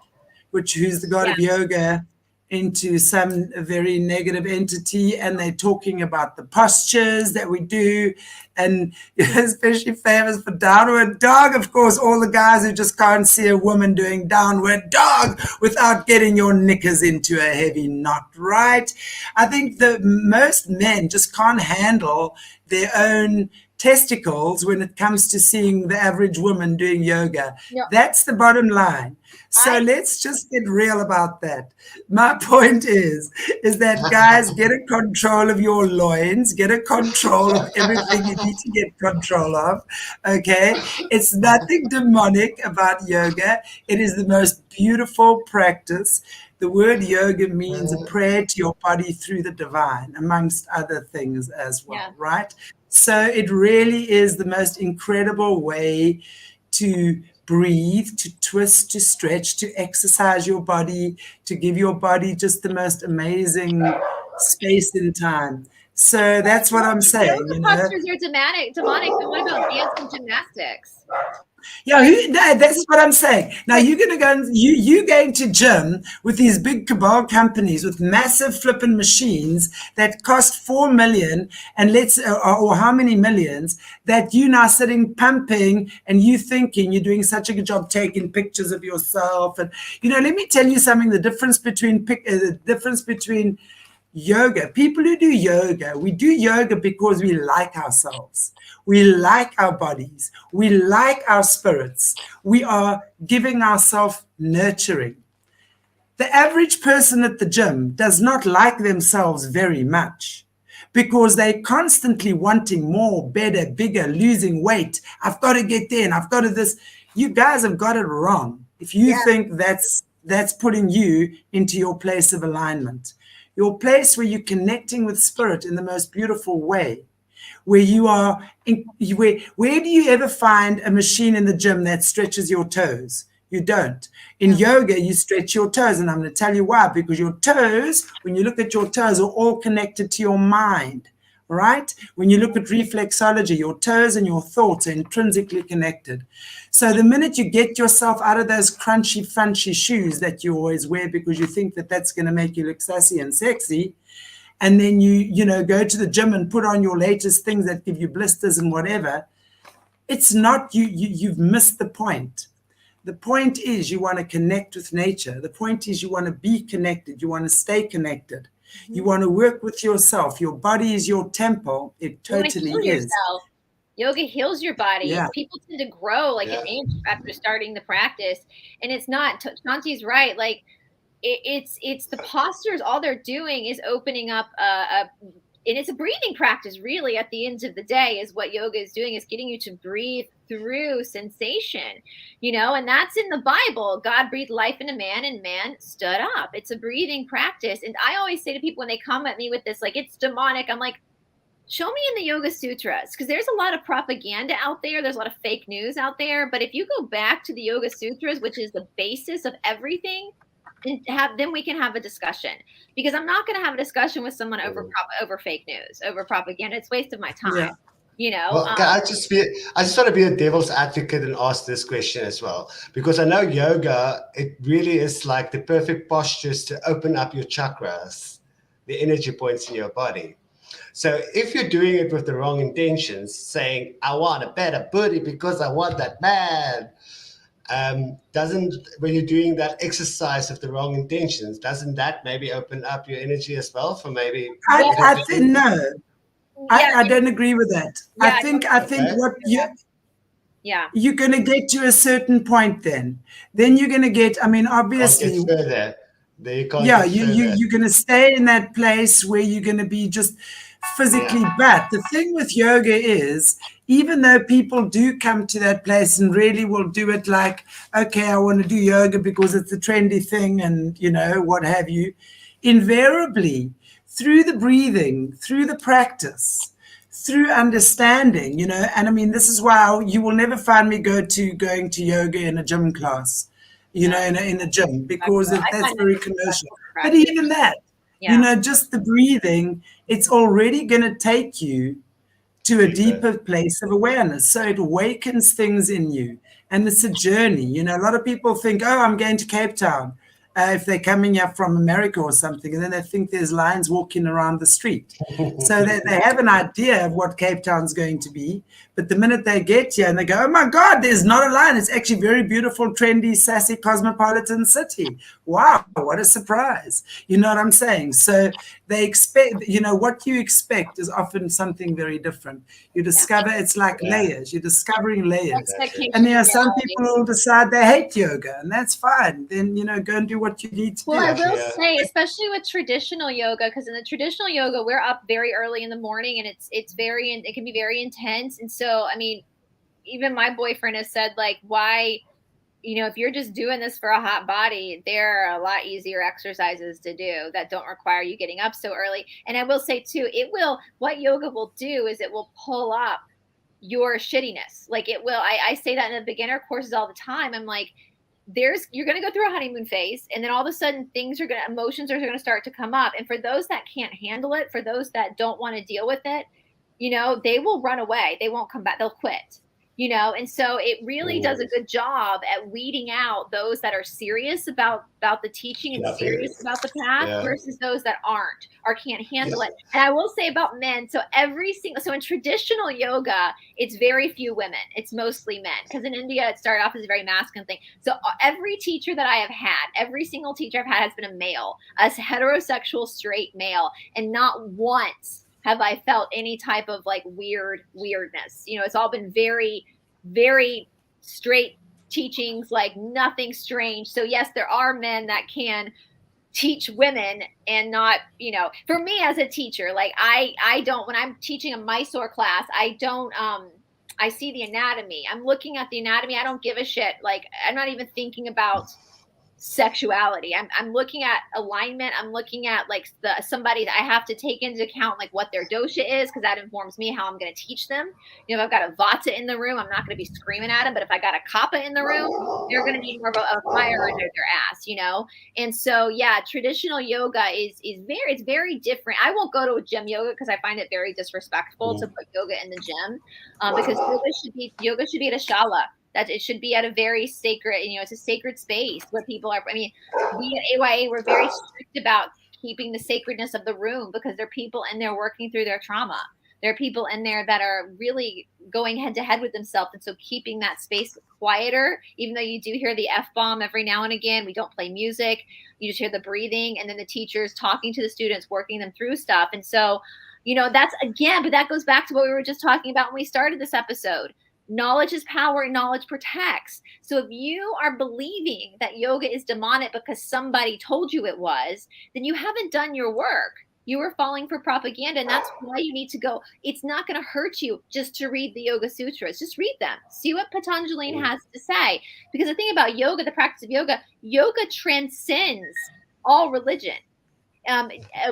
who's the god of yoga, into some very negative entity, and they're talking about the postures that we do, and especially famous for downward dog. Of course, all the guys who just can't see a woman doing downward dog without getting your knickers into a heavy knot, right? I think most men just can't handle their own testicles when it comes to seeing the average woman doing yoga. Yep. That's the bottom line. So let's just get real about that. My point is that guys, get a control of your loins, get a control of everything you need to get control of. Okay. It's nothing demonic about yoga. It is the most beautiful practice. The word yoga means a prayer to your body through the divine, amongst other things as well, right? So it really is the most incredible way to breathe, to twist, to stretch, to exercise your body, to give your body just the most amazing space and time. So that's what I'm saying. Those postures are demonic. But what about dance and gymnastics? Yeah, that's what I'm saying. Now you're going to go and you're going to gym with these big cabal companies with massive flipping machines that cost 4 million and or how many millions that you now sitting pumping and you thinking you're doing such a good job taking pictures of yourself. And let me tell you something. The difference between yoga, people who do yoga, we do yoga because we like ourselves. We like our bodies. We like our spirits. We are giving ourselves nurturing. The average person at the gym does not like themselves very much because they're constantly wanting more, better, bigger, losing weight. I've got to get there and I've got to this. You guys have got it wrong. If you think that's putting you into your place of alignment, your place where you're connecting with spirit in the most beautiful way. Where you are, where do you ever find a machine in the gym that stretches your toes? You don't. In yoga, you stretch your toes, and I'm going to tell you why. Because your toes, when you look at your toes, are all connected to your mind. right? When you look at reflexology, your toes and your thoughts are intrinsically connected. So the minute you get yourself out of those crunchy, funchy shoes that you always wear because you think that that's going to make you look sassy and sexy, and then you know, go to the gym and put on your latest things that give you blisters and whatever, it's not, you've missed the point. The point is you want to connect with nature. The point is you want to be connected. You want to stay connected. You want to work with yourself. Your body is your temple. It totally is. Yourself. Yoga heals your body. Yeah. People tend to grow like an inch after starting the practice. And it's not, Shanti's right. Like it's the postures. All they're doing is opening up and it's a breathing practice, really, at the end of the day, is what yoga is doing, is getting you to breathe through sensation, you know, and that's in the Bible. God breathed life into man and man stood up. It's a breathing practice. And I always say to people when they come at me with this, like, it's demonic, I'm like, show me in the Yoga Sutras, because there's a lot of propaganda out there. There's a lot of fake news out there. But if you go back to the Yoga Sutras, which is the basis of everything, and then we can have a discussion, because I'm not going to have a discussion with someone over fake news, over propaganda. It's a waste of my time. Yeah. You know, well, I just want to be a devil's advocate and ask this question as well, because I know yoga, it really is like the perfect postures to open up your chakras, the energy points in your body. So if you're doing it with the wrong intentions, saying, I want a better booty because I want that man, when you're doing that exercise with the wrong intentions, doesn't that maybe open up your energy as well for maybe? I think no. I don't agree with that. Yeah, I think what you're going to get to a certain point, then you're going to get, I mean, obviously, you're going to stay in that place where you're going to be just physically bad. The thing with yoga is, even though people do come to that place and really will do it like, okay, I want to do yoga because it's a trendy thing and, you know, what have you, invariably, through the breathing, through the practice, through understanding, you know, and I mean, this is why you will never find me going to yoga in a gym class, you know, in a gym, because that's very commercial. But even that, you know, just the breathing, it's already going to take you to a deeper place of awareness. So it awakens things in you. And it's a journey. You know, a lot of people think, oh, I'm going to Cape Town. If they're coming up from America or something, and then they think there's lions walking around the street. So they have an idea of what Cape Town's going to be, but the minute they get here and they go, oh my God, there's not a lion. It's actually a very beautiful, trendy, sassy, cosmopolitan city. Wow, what a surprise. You know what I'm saying? So they expect, you know, what you expect is often something very different. You discover it's like layers. You're discovering layers. And there are some people who will decide they hate yoga, and that's fine. Then, you know, go and do what you need to do. Well, I will say, especially with traditional yoga, because in the traditional yoga, we're up very early in the morning, and it can be very intense. And so, I mean, even my boyfriend has said, like, why, you know, if you're just doing this for a hot body, there are a lot easier exercises to do that don't require you getting up so early. And I will say too, what yoga will do is it will pull up your shittiness. Like it will, I say that in the beginner courses all the time. I'm like, you're going to go through a honeymoon phase, and then all of a sudden emotions are going to start to come up. And for those that can't handle it, for those that don't want to deal with it, you know, they will run away. They won't come back. They'll quit, you know? And so it really does a good job at weeding out those that are serious about the teaching and serious about the path versus those that aren't or can't handle it. And I will say about men, so in traditional yoga, it's very few women. It's mostly men, because in India, it started off as a very masculine thing. So every teacher that I have had, every single teacher I've had has been a male, a heterosexual straight male, and not once have I felt any type of like weirdness. You know, it's all been very, very straight teachings, like nothing strange. So yes, there are men that can teach women and not, you know, for me as a teacher, like I don't, when I'm teaching a Mysore class, I don't, I see the anatomy. I'm looking at the anatomy. I don't give a shit. Like, I'm not even thinking about sexuality. I'm looking at alignment. I'm looking at like somebody that I have to take into account like what their dosha is, because that informs me how I'm going to teach them. You know, if I've got a vata in the room, I'm not going to be screaming at them. But if I got a kapha in the room, they're going to need more of a fire under their ass, you know? And so, yeah, traditional yoga is very different. I won't go to a gym yoga because I find it very disrespectful to put yoga in the gym, because yoga should be at a shala. That it should be at a very sacred, you know, it's a sacred space where people are, I mean, we at AYA, we're very strict about keeping the sacredness of the room, because there are people in there working through their trauma. There are people in there that are really going head to head with themselves. And so keeping that space quieter, even though you do hear the F-bomb every now and again, we don't play music, you just hear the breathing, and then the teachers talking to the students, working them through stuff. And so, you know, that's again, but that goes back to what we were just talking about when we started this episode. Knowledge is power and knowledge protects. So if you are believing that yoga is demonic because somebody told you it was, then you haven't done your work. You are falling for propaganda, and that's why you need to go. It's not going to hurt you just to read the Yoga Sutras. Just read them. See what Patanjali has to say. Because the thing about yoga, the practice of yoga, yoga transcends all religion.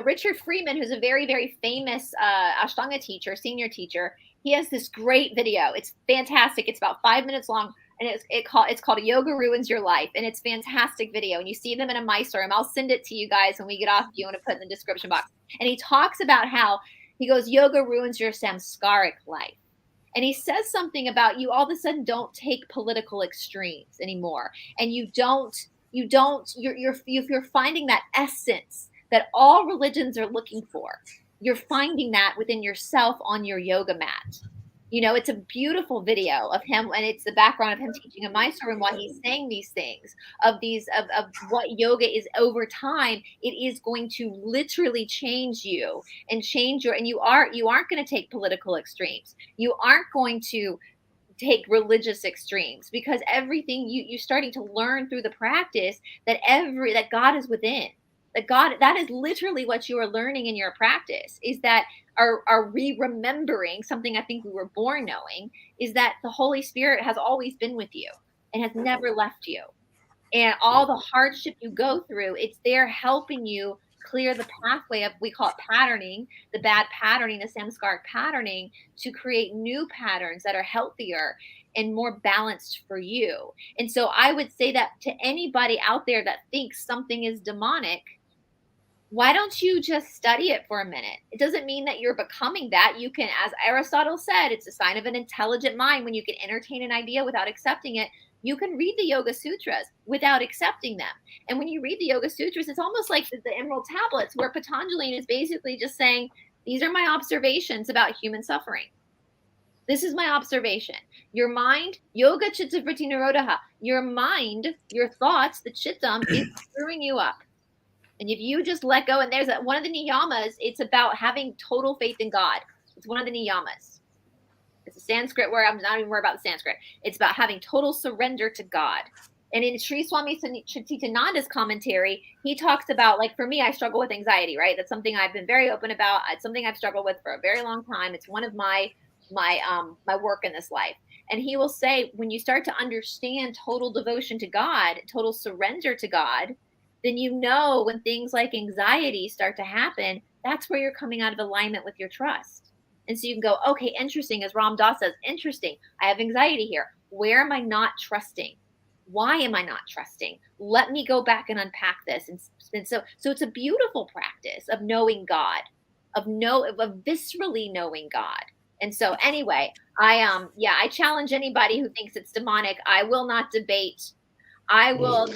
Richard Freeman, who's a very, very famous Ashtanga teacher, senior teacher, he has this great video. It's fantastic. It's about 5 minutes long, and it's called Yoga Ruins Your Life, and it's a fantastic video. And you see them in a Mysore room. I'll send it to you guys when we get off. If you want to put it in the description box. And he talks about how he goes, yoga ruins your samskaric life. And he says something about you all of a sudden don't take political extremes anymore, and you're finding that essence that all religions are looking for. You're finding that within yourself on your yoga mat. You know, it's a beautiful video of him, and it's the background of him teaching in Mysore room while he's saying these things of what yoga is over time. It is going to literally change you and change you aren't going to take political extremes. You aren't going to take religious extremes, because everything you're starting to learn through the practice that God is within. That is literally what you are learning in your practice, is that are remembering something I think we were born knowing, is that the Holy Spirit has always been with you and has never left you. And all the hardship you go through, it's there helping you clear the pathway of, we call it patterning, the bad patterning, the samskaric patterning, to create new patterns that are healthier and more balanced for you. And so I would say that to anybody out there that thinks something is demonic, why don't you just study it for a minute? It doesn't mean that you're becoming that. You can, as Aristotle said, it's a sign of an intelligent mind when you can entertain an idea without accepting it. You can read the Yoga Sutras without accepting them. And when you read the Yoga Sutras, it's almost like the Emerald Tablets, where Patanjali is basically just saying, these are my observations about human suffering. This is my observation. Your mind, yoga chitta vritti nirodha, your mind, your thoughts, the chittam is screwing you up. And if you just let go, and there's one of the niyamas, it's about having total faith in God. It's one of the niyamas. It's a Sanskrit word. I'm not even worried about the Sanskrit. It's about having total surrender to God. And in Sri Swami Satchitananda's commentary, he talks about, like, for me, I struggle with anxiety, right? That's something I've been very open about. It's something I've struggled with for a very long time. It's one of my work in this life. And he will say, when you start to understand total devotion to God, total surrender to God, then you know when things like anxiety start to happen, that's where you're coming out of alignment with your trust. And so you can go, okay, interesting, as Ram Dass says, interesting, I have anxiety here. Where am I not trusting? Why am I not trusting? Let me go back and unpack this. And so it's a beautiful practice of knowing God, of viscerally knowing God. And so anyway, I challenge anybody who thinks it's demonic. I will not debate anybody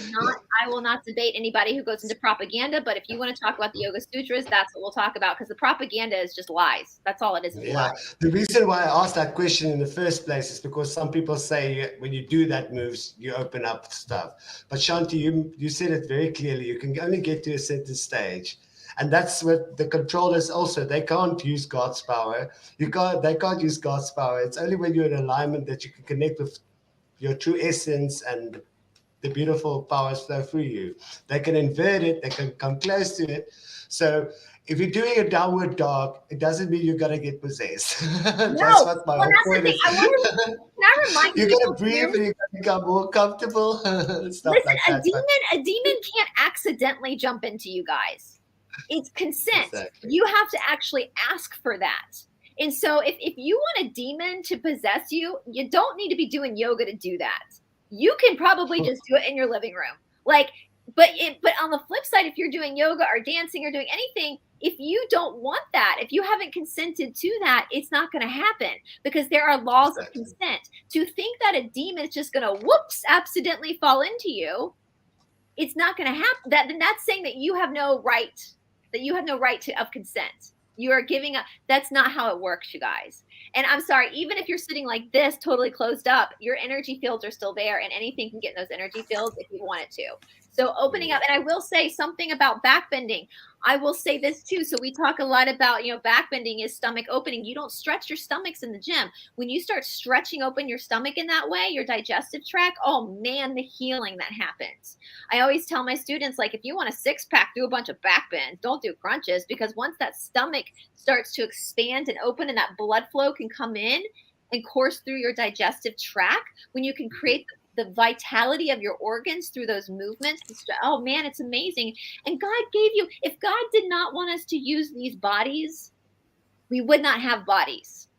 who goes into propaganda, but if you want to talk about the Yoga Sutras, that's what we'll talk about, because the propaganda is just lies. That's all it is. Lies. The reason why I asked that question in the first place is because some people say when you do that moves, you open up stuff. But Shanti, you said it very clearly. You can only get to a certain stage. And that's what the controllers also, they can't use God's power. They can't use God's power. It's only when you're in alignment that you can connect with your true essence and the beautiful powers flow through you. They can invert it, they can come close to it. So if you're doing a downward dog, it doesn't mean you're gonna get possessed. No, That's what my whole that's the point thing. is. Can I remind You're people gonna breathe too? and you're gonna become more comfortable. Stuff Listen, like that. a demon can't accidentally jump into you guys. It's consent. Exactly. You have to actually ask for that. And so if you want a demon to possess you, you don't need to be doing yoga to do that. You can probably just do it in your living room. Like, but on the flip side, if you're doing yoga or dancing or doing anything, if you don't want that, if you haven't consented to that, it's not going to happen, because there are laws of consent. To think that a demon is just going to accidentally fall into you, it's not going to happen. That's saying that you have no right, of consent. You are giving up. That's not how it works, you guys. And I'm sorry, even if you're sitting like this, totally closed up, your energy fields are still there, and anything can get in those energy fields if you want it to. So opening up, and I will say something about backbending. I will say this too. So we talk a lot about, backbending is stomach opening. You don't stretch your stomachs in the gym. When you start stretching open your stomach in that way, your digestive tract, oh man, the healing that happens. I always tell my students, like, if you want a six-pack, do a bunch of back bends. Don't do crunches, because once that stomach starts to expand and open and that blood flow can come in and course through your digestive tract, when you can create the vitality of your organs through those movements, oh man, it's amazing. And God gave you, if God did not want us to use these bodies, we would not have bodies,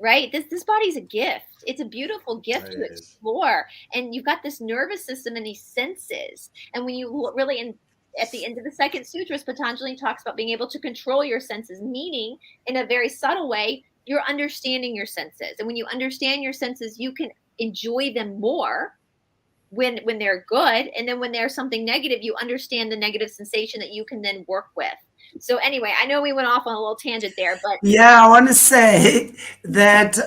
right? This body's a gift. It's a beautiful gift to explore. And you've got this nervous system and these senses. And when you really, at the end of the second sutra, Patanjali talks about being able to control your senses, meaning in a very subtle way, you're understanding your senses. And when you understand your senses, you can enjoy them more when they're good. And then when there's something negative, you understand the negative sensation that you can then work with. So anyway, I know we went off on a little tangent there, but yeah, I want to say that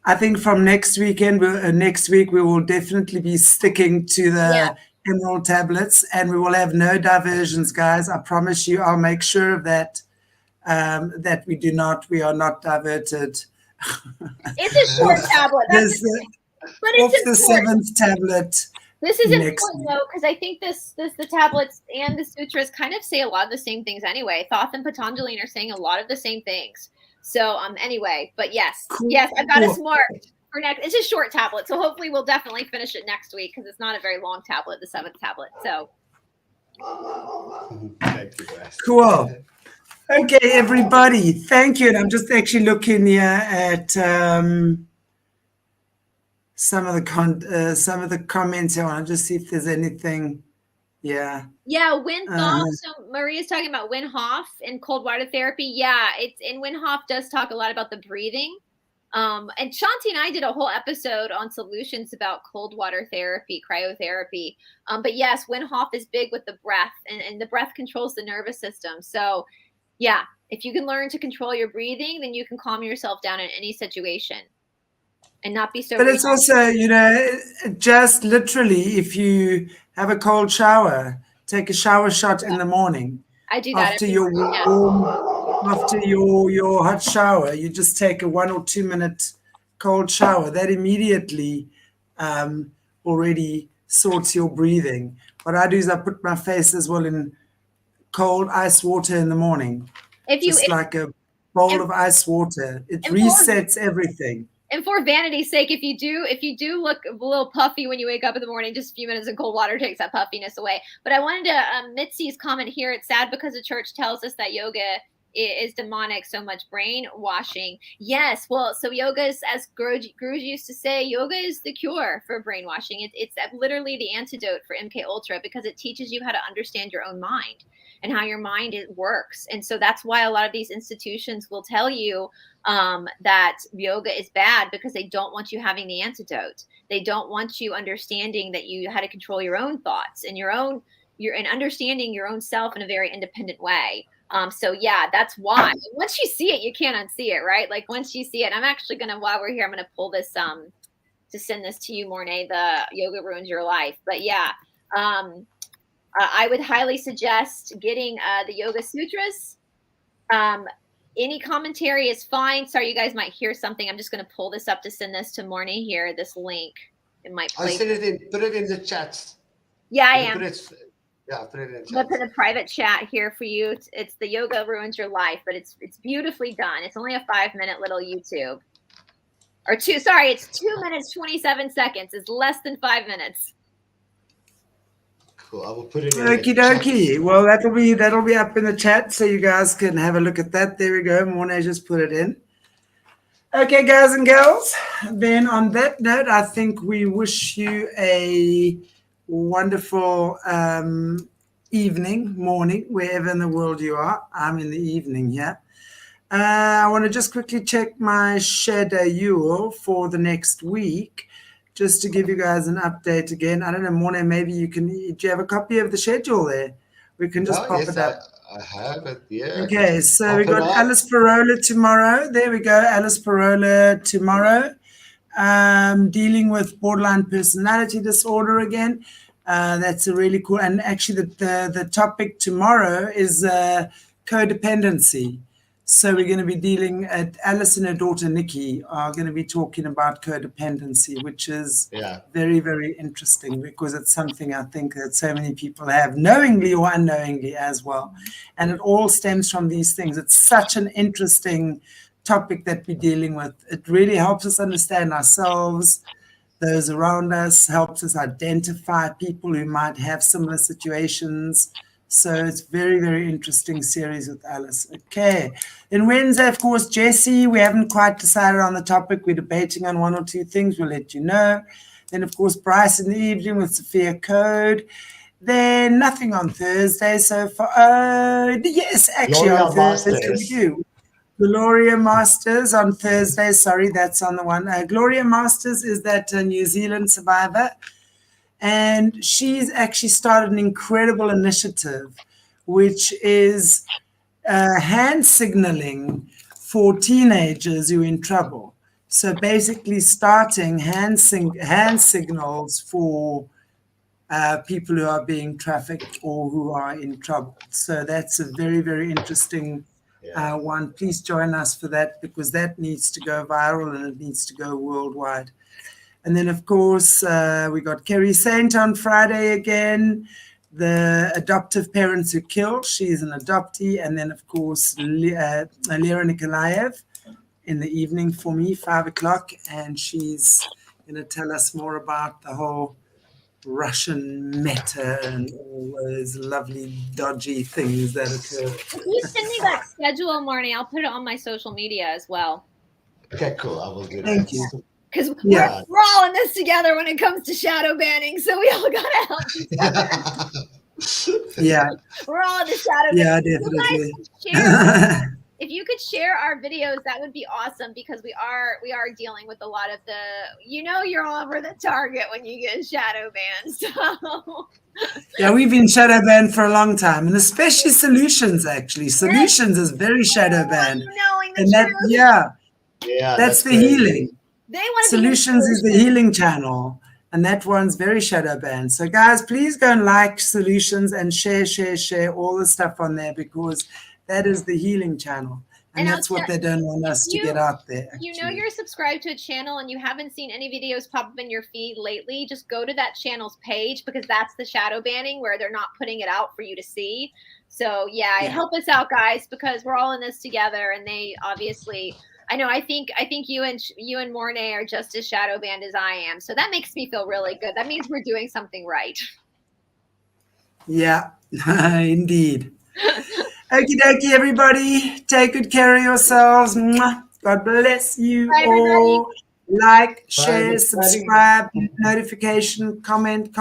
I think from next week we will definitely be sticking to the emerald tablets, and we will have no diversions, guys. I promise you. I'll make sure of that. That we are not diverted. It's a short tablet. But it's the seventh tablet. This is important though, because I think the tablets and the sutras kind of say a lot of the same things anyway. Thoth and Patanjali are saying a lot of the same things. So anyway, but yes, I've got us marked for next. It's a short tablet, so hopefully we'll definitely finish it next week, because it's not a very long tablet, the seventh tablet. So cool. Okay, everybody, thank you. And I'm just actually looking here at some of the comments here. I want to just see if there's anything. Yeah. Yeah, Wim Hof. So Maria's talking about Wim Hof and cold water therapy. Yeah, Wim Hof does talk a lot about the breathing. And Shanti and I did a whole episode on solutions about cold water therapy, cryotherapy. But yes, Wim Hof is big with the breath, and the breath controls the nervous system. So yeah, if you can learn to control your breathing, then you can calm yourself down in any situation and not be so. But it's also, just literally, if you have a cold shower, take a shower shot in the morning. I do that after your hot shower. You just take a 1 or 2 minute cold shower. That immediately already sorts your breathing. What I do is I put my face as well in cold ice water in the morning. Like a bowl of ice water. It resets everything. And for vanity's sake, if you do look a little puffy when you wake up in the morning, just a few minutes in cold water takes that puffiness away. But I wanted to Mitzi's comment here. It's sad because the church tells us that yoga is demonic, so much brainwashing. Yes, well, so yoga is, as gurus used to say, yoga is the cure for brainwashing. It's literally the antidote for MK Ultra, because it teaches you how to understand your own mind and how your mind works. And so that's why a lot of these institutions will tell you that yoga is bad, because they don't want you having the antidote. They don't want you understanding that you how to control your own thoughts and and understanding your own self in a very independent way. So yeah, that's why. Once you see it, you can't unsee it, right? Like once you see it, I'm actually while we're here, I'm gonna pull this to send this to you, Morné, the Yoga Ruins Your Life. But yeah, I would highly suggest getting the Yoga Sutras. Any commentary is fine. Sorry, you guys might hear something. I'm just going to pull this up to send this to Morné here, this link. It might play. Put it in the chat. Yeah, I am. Yeah, I'll put it in I'm gonna put a private chat here for you. It's the Yoga Ruins Your Life, but it's beautifully done. It's only a 5-minute little YouTube. Or it's 2 minutes, 27 seconds. It's less than 5 minutes. Cool. I will put it in. Okie dokie. Well, that'll be up in the chat, so you guys can have a look at that. There we go. Morné just put it in. Okay, guys and girls. Then on that note, I think we wish you a wonderful evening, morning, wherever in the world you are. I'm in the evening here. I want to just quickly check my schedule for the next week, just to give you guys an update again. I don't know, Morné, maybe you can, do you have a copy of the schedule there? We can just pop it up. I have it, yeah. Okay, so we got Alice Parola tomorrow. There we go, Alice Parola tomorrow. Dealing with borderline personality disorder again. That's a really cool, and actually the topic tomorrow is codependency. So we're going to be dealing, Alice and her daughter Nikki are going to be talking about codependency, which is very, very interesting, because it's something I think that so many people have, knowingly or unknowingly as well. And it all stems from these things. It's such an interesting topic that we're dealing with. It really helps us understand ourselves, those around us, helps us identify people who might have similar situations. So it's very, very interesting series with Alice. Okay. Then Wednesday, of course, Jessie. We haven't quite decided on the topic. We're debating on one or two things. We'll let you know. Then, of course, Bryce in the evening with Sophia Code. Then nothing on Thursday so far. Yes, actually on Thursday we do. Gloria Masters on Thursday. Sorry, that's on the one. Gloria Masters is that New Zealand survivor. And she's actually started an incredible initiative, which is hand signaling for teenagers who are in trouble. So basically starting hand signals for people who are being trafficked or who are in trouble. So that's a very, very interesting one. Please join us for that, because that needs to go viral and it needs to go worldwide. And then, of course, we got Kerry Saint on Friday again, the adoptive parents who killed. She's an adoptee. And then, of course, Lera Nikolaev in the evening for me, 5 o'clock. And she's going to tell us more about the whole Russian meta and all those lovely, dodgy things that occur. If you send me that schedule, Morné, I'll put it on my social media as well. Okay, cool. I will do that. Thank you. Because we're all in this together when it comes to shadow banning, so we all got to help each other. Yeah. We're all in the shadow banning. Definitely. If you could share our videos, that would be awesome, because we are dealing with a lot of the, you're all over the target when you get shadow banned. So yeah, we've been shadow banned for a long time, and especially Solutions, actually. Solutions is very shadow banned. And that's the healing. Solutions is the healing channel, and that one's very shadow banned. So guys, please go and like Solutions and share all the stuff on there, because that is the healing channel. And that's what they don't want us to get out there. Actually. You're subscribed to a channel and you haven't seen any videos pop up in your feed lately, just go to that channel's page, because that's the shadow banning, where they're not putting it out for you to see. So help us out, guys, because we're all in this together, and they obviously, I think you and Morné are just as shadow banned as I am. So that makes me feel really good. That means we're doing something right. Yeah, indeed. Okie dokie, everybody. Take good care of yourselves. God bless you. Bye, all. Everybody. Like, share, subscribe, notification, comment.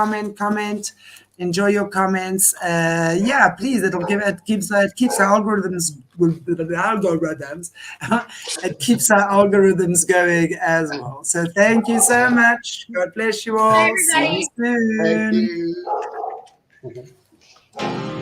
Enjoy your comments. Please. It keeps our algorithms. It keeps our algorithms going as well. So thank you so much. God bless you all. Bye, everybody. See you soon. Thank you.